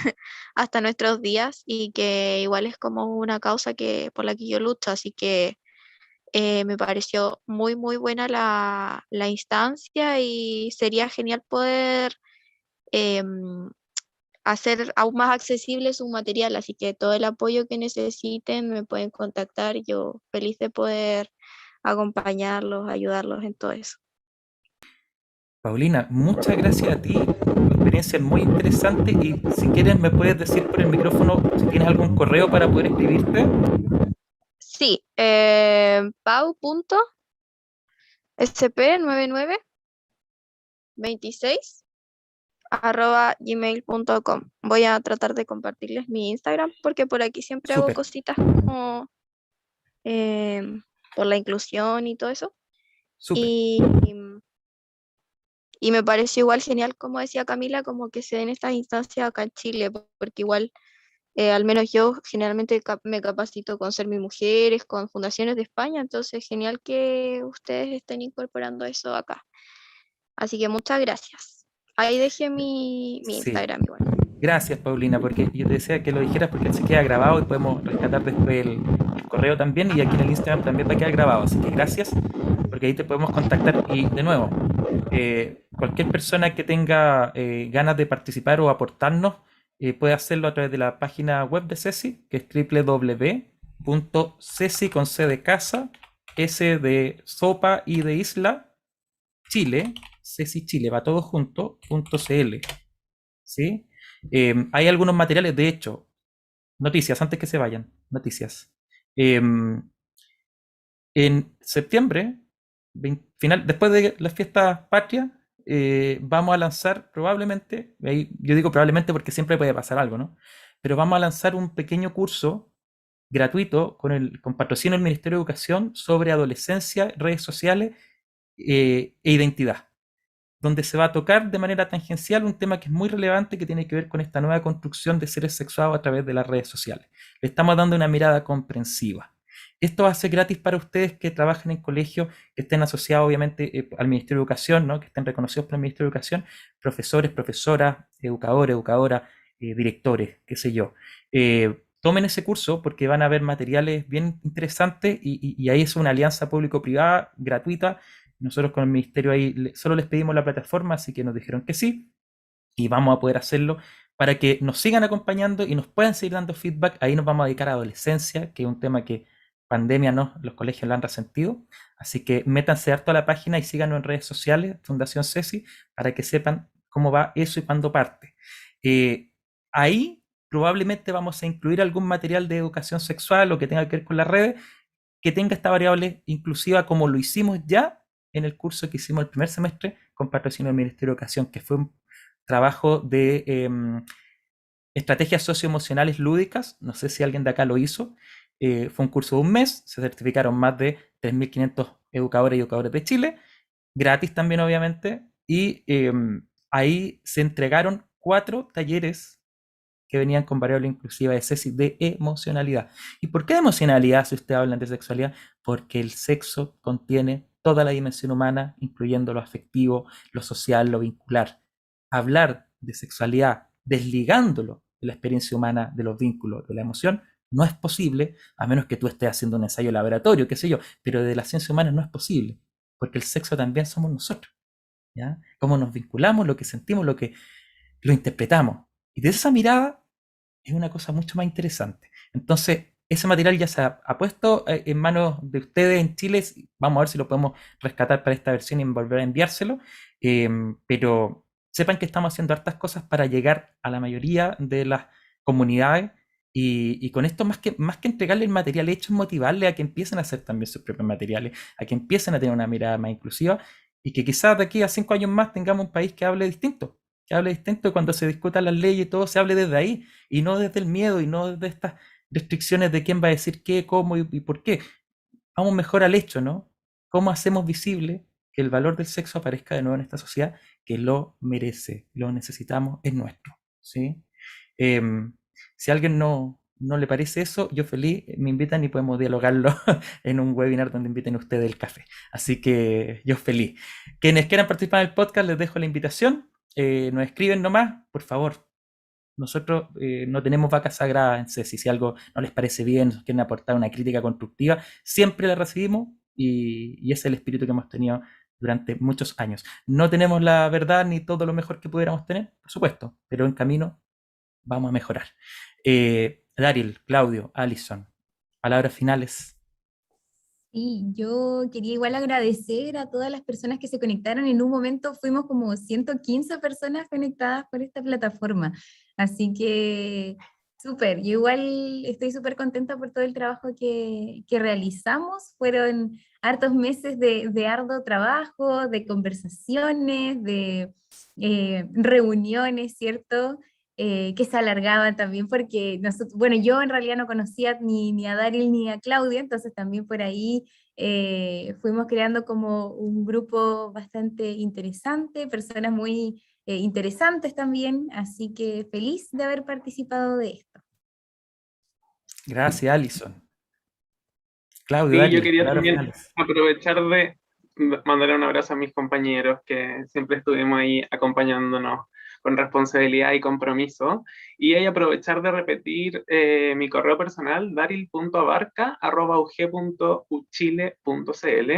hasta nuestros días y que igual es como una causa por la que yo lucho, así que me pareció muy buena la instancia y sería genial poder em, hacer aún más accesible su material, así que todo el apoyo que necesiten me pueden contactar, yo feliz de poder acompañarlos, ayudarlos en todo eso. Paulina, muchas gracias a ti. Tu experiencia es muy interesante y si quieres me puedes decir por el micrófono si tienes algún correo para poder escribirte. Sí, pau.sp9926@gmail.com. Voy a tratar de compartirles mi Instagram porque por aquí siempre hago Súper, cositas como por la inclusión y todo eso. súper. Y, y me pareció igual genial, como decía Camila, como que se den estas instancias acá en Chile, porque igual, al menos yo generalmente me capacito con Ser Mi Mujeres, con fundaciones de España, entonces genial que ustedes estén incorporando eso acá. Así que muchas gracias. Ahí dejé mi Sí. Instagram igual. Gracias, Paulina, porque yo te decía que lo dijeras porque se queda grabado y podemos rescatar después el correo también y aquí en el Instagram también va a quedar grabado. Así que gracias, porque ahí te podemos contactar. Y de nuevo, cualquier persona que tenga ganas de participar o aportarnos puede hacerlo a través de la página web de CESI, que es www.cesi con C de casa, S de sopa y de isla, Chile, CESI Chile, va todo junto, .cl. ¿Sí? Hay algunos materiales, de hecho, noticias, antes que se vayan, noticias. En septiembre, después de las fiestas patrias, vamos a lanzar probablemente, yo digo probablemente porque siempre puede pasar algo, ¿no? Pero vamos a lanzar un pequeño curso gratuito con patrocinio del Ministerio de Educación sobre adolescencia, redes sociales e identidad, donde se va a tocar de manera tangencial un tema que es muy relevante que tiene que ver con esta nueva construcción de seres sexuados a través de las redes sociales. Le estamos dando una mirada comprensiva. Esto va a ser gratis para ustedes que trabajen en colegios, que estén asociados obviamente al Ministerio de Educación, ¿no? Que estén reconocidos por el Ministerio de Educación, profesores, profesoras, educadores, educadoras, directores, qué sé yo. Tomen ese curso porque van a ver materiales bien interesantes y ahí es una alianza público-privada gratuita. Nosotros con el ministerio ahí solo les pedimos la plataforma, así que nos dijeron que sí, y vamos a poder hacerlo para que nos sigan acompañando y nos puedan seguir dando feedback. Ahí nos vamos a dedicar a adolescencia, que es un tema que pandemia no, los colegios lo han resentido. Así que métanse harto a la página y síganos en redes sociales, Fundación CESI, para que sepan cómo va eso y cuándo parte. Ahí probablemente vamos a incluir algún material de educación sexual o que tenga que ver con las redes, que tenga esta variable inclusiva como lo hicimos ya en el curso que hicimos el primer semestre con patrocinio del Ministerio de Educación, que fue un trabajo de estrategias socioemocionales lúdicas. No sé si alguien de acá lo hizo. Fue un curso de un mes, se certificaron más de 3.500 educadores y educadores de Chile, gratis también obviamente, y ahí se entregaron 4 talleres que venían con variable inclusiva de CESI de emocionalidad. ¿Y por qué de emocionalidad si usted habla de sexualidad? Porque el sexo contiene toda la dimensión humana, incluyendo lo afectivo, lo social, lo vincular. Hablar de sexualidad desligándolo de la experiencia humana, de los vínculos, de la emoción, no es posible, a menos que tú estés haciendo un ensayo laboratorio, qué sé yo, pero de la ciencia humana no es posible, porque el sexo también somos nosotros, ¿ya? Cómo nos vinculamos, lo que sentimos, lo que lo interpretamos. Y desde esa mirada es una cosa mucho más interesante. Entonces, ese material ya se ha puesto en manos de ustedes en Chile. Vamos a ver si lo podemos rescatar para esta versión y volver a enviárselo. Pero sepan que estamos haciendo hartas cosas para llegar a la mayoría de las comunidades. Y con esto, más que entregarle el material hecho, es motivarle a que empiecen a hacer también sus propios materiales, a que empiecen a tener una mirada más inclusiva y que quizás de aquí a 5 años más tengamos un país que hable distinto. Que hable distinto cuando se discutan las leyes y todo se hable desde ahí y no desde el miedo y no desde estas restricciones de quién va a decir qué, cómo y por qué. Vamos mejor al hecho, ¿no? ¿Cómo hacemos visible que el valor del sexo aparezca de nuevo en esta sociedad que lo merece, lo necesitamos, es nuestro, ¿sí? Si a alguien no le parece eso, yo feliz, me invitan y podemos dialogarlo en un webinar donde inviten ustedes el café. Así que yo feliz. Quienes quieran participar en el podcast, les dejo la invitación. Nos escriben nomás, por favor. Nosotros no tenemos vacas sagradas en CESI. Si algo no les parece bien, nos quieren aportar una crítica constructiva, siempre la recibimos y ese es el espíritu que hemos tenido durante muchos años. No tenemos la verdad ni todo lo mejor que pudiéramos tener, por supuesto, pero en camino vamos a mejorar. Daryl, Claudio, Alison, palabras finales. Sí, yo quería igual agradecer a todas las personas que se conectaron. En un momento fuimos como 115 personas conectadas por esta plataforma. Así que súper, yo igual estoy súper contenta por todo el trabajo que realizamos. Fueron hartos meses de arduo trabajo, de conversaciones, de reuniones, ¿cierto? Que se alargaban también porque nosotros, bueno, yo en realidad no conocía ni a Daryl ni a Claudia, entonces también por ahí fuimos creando como un grupo bastante interesante, personas muy interesantes también, así que feliz de haber participado de esto. Gracias, Alison. Claudio, Sí, yo Daryl, quería palabras también finales. aprovechar de mandar un abrazo a mis compañeros que siempre estuvimos ahí acompañándonos con responsabilidad y compromiso. Y ahí aprovechar de repetir mi correo personal, daril.abarca@ug.uchile.cl.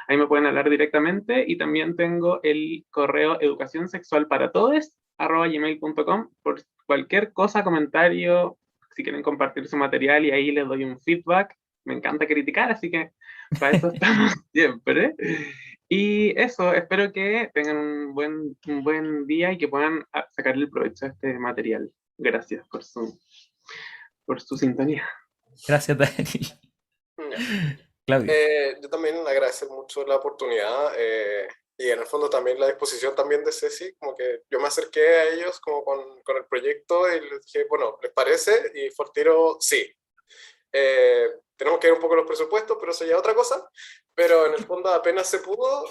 Ahí me pueden hablar directamente. Y también tengo el correo educacionsexualparatodes@gmail.com por cualquier cosa, comentario, si quieren compartir su material y ahí les doy un feedback. Me encanta criticar, así que para eso estamos siempre. Y eso, espero que tengan un buen día y que puedan sacarle el provecho a este material. Gracias por su sintonía. Gracias, Daryl. Ya. Claudio. Yo también agradecer mucho la oportunidad y en el fondo también la disposición también de Ceci, como que yo me acerqué a ellos como con el proyecto y les dije, bueno, ¿les parece? Y fue el tiro, sí. Tenemos que ver un poco los presupuestos, pero eso ya es otra cosa. Pero en el fondo apenas se pudo,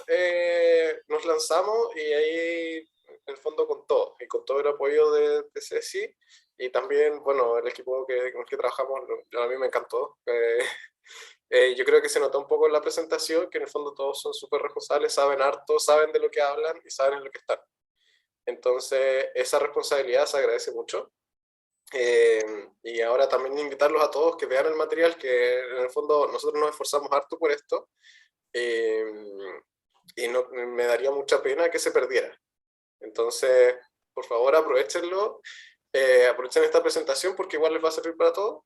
nos lanzamos y ahí en el fondo con todo, y con todo el apoyo de Ceci y también, bueno, el equipo con el que trabajamos, a mí me encantó. Yo creo que se notó un poco en la presentación que en el fondo todos son súper responsables, saben harto, saben de lo que hablan y saben en lo que están. Entonces, esa responsabilidad se agradece mucho. Y ahora también invitarlos a todos que vean el material, que en el fondo nosotros nos esforzamos harto por esto, y no, me daría mucha pena que se perdiera. Entonces, por favor, aprovechenlo, aprovechen esta presentación porque igual les va a servir para todo.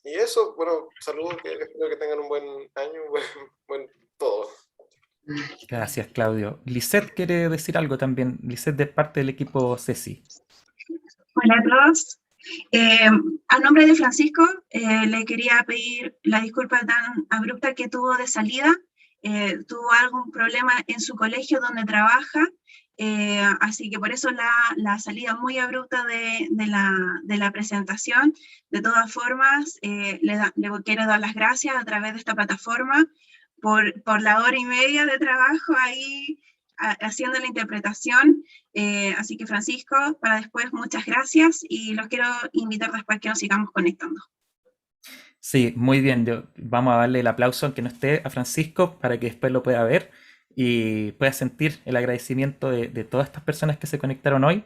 Y eso, bueno, saludos, que espero que tengan un buen año, buen todo. Gracias, Claudio. Lisette quiere decir algo también. Lisette, de parte del equipo CESI. Hola a todos. A nombre de Francisco, le quería pedir la disculpa tan abrupta que tuvo de salida. Tuvo algún problema en su colegio donde trabaja, así que por eso la salida muy abrupta de la presentación. De todas formas, le quiero dar las gracias a través de esta plataforma por la hora y media de trabajo ahí haciendo la interpretación. Así que Francisco, para después, muchas gracias y los quiero invitar después que nos sigamos conectando. Sí, muy bien. Vamos a darle el aplauso, aunque no esté, a Francisco, para que después lo pueda ver y pueda sentir el agradecimiento de todas estas personas que se conectaron hoy.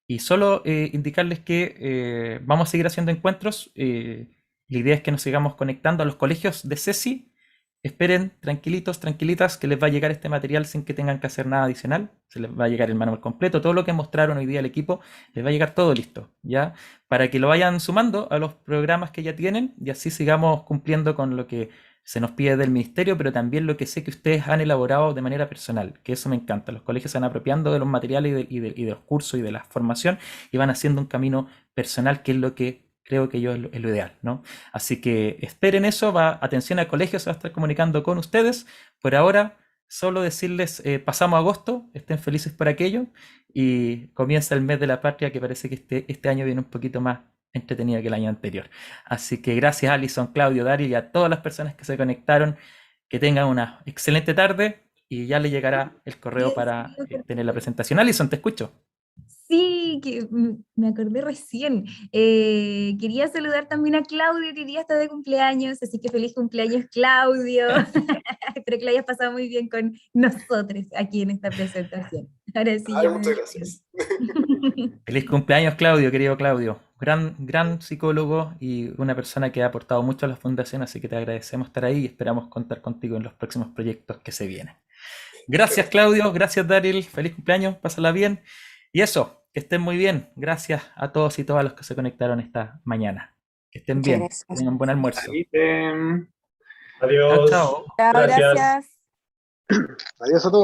Y solo indicarles que vamos a seguir haciendo encuentros. La idea es que nos sigamos conectando a los colegios de CESI. Esperen, tranquilitos, tranquilitas, que les va a llegar este material sin que tengan que hacer nada adicional. Se les va a llegar el manual completo, todo lo que mostraron hoy día al equipo, les va a llegar todo listo, ¿ya? Para que lo vayan sumando a los programas que ya tienen y así sigamos cumpliendo con lo que se nos pide del ministerio, pero también lo que sé que ustedes han elaborado de manera personal, que eso me encanta. Los colegios se van apropiando de los materiales y de los cursos y de la formación y van haciendo un camino personal, que es lo que creo que yo es lo ideal, ¿no? Así que esperen eso, atención al colegio, se va a estar comunicando con ustedes. Por ahora, solo decirles, pasamos agosto, estén felices por aquello, y comienza el mes de la patria, que parece que este año viene un poquito más entretenido que el año anterior. Así que gracias Alison, Claudio, Daryl y a todas las personas que se conectaron, que tengan una excelente tarde, y ya le llegará el correo para tener la presentación. Alison, te escucho. Sí, que me acordé recién. Quería saludar también a Claudio, que hoy día está de cumpleaños, así que feliz cumpleaños, Claudio. Espero que lo hayas pasado muy bien con nosotros aquí en esta presentación. Ahora sí. Ay, muchas gracias. Feliz cumpleaños, Claudio, querido Claudio. Gran psicólogo y una persona que ha aportado mucho a la fundación, así que te agradecemos estar ahí y esperamos contar contigo en los próximos proyectos que se vienen. Gracias, Claudio, gracias, Daryl, feliz cumpleaños, pásala bien. Y eso, que estén muy bien. Gracias a todos y todas los que se conectaron esta mañana. Que estén Muchas bien, gracias. tengan un buen almuerzo. Ahí, Adiós. Chao, chao. Chao, Gracias. gracias. Adiós a todos.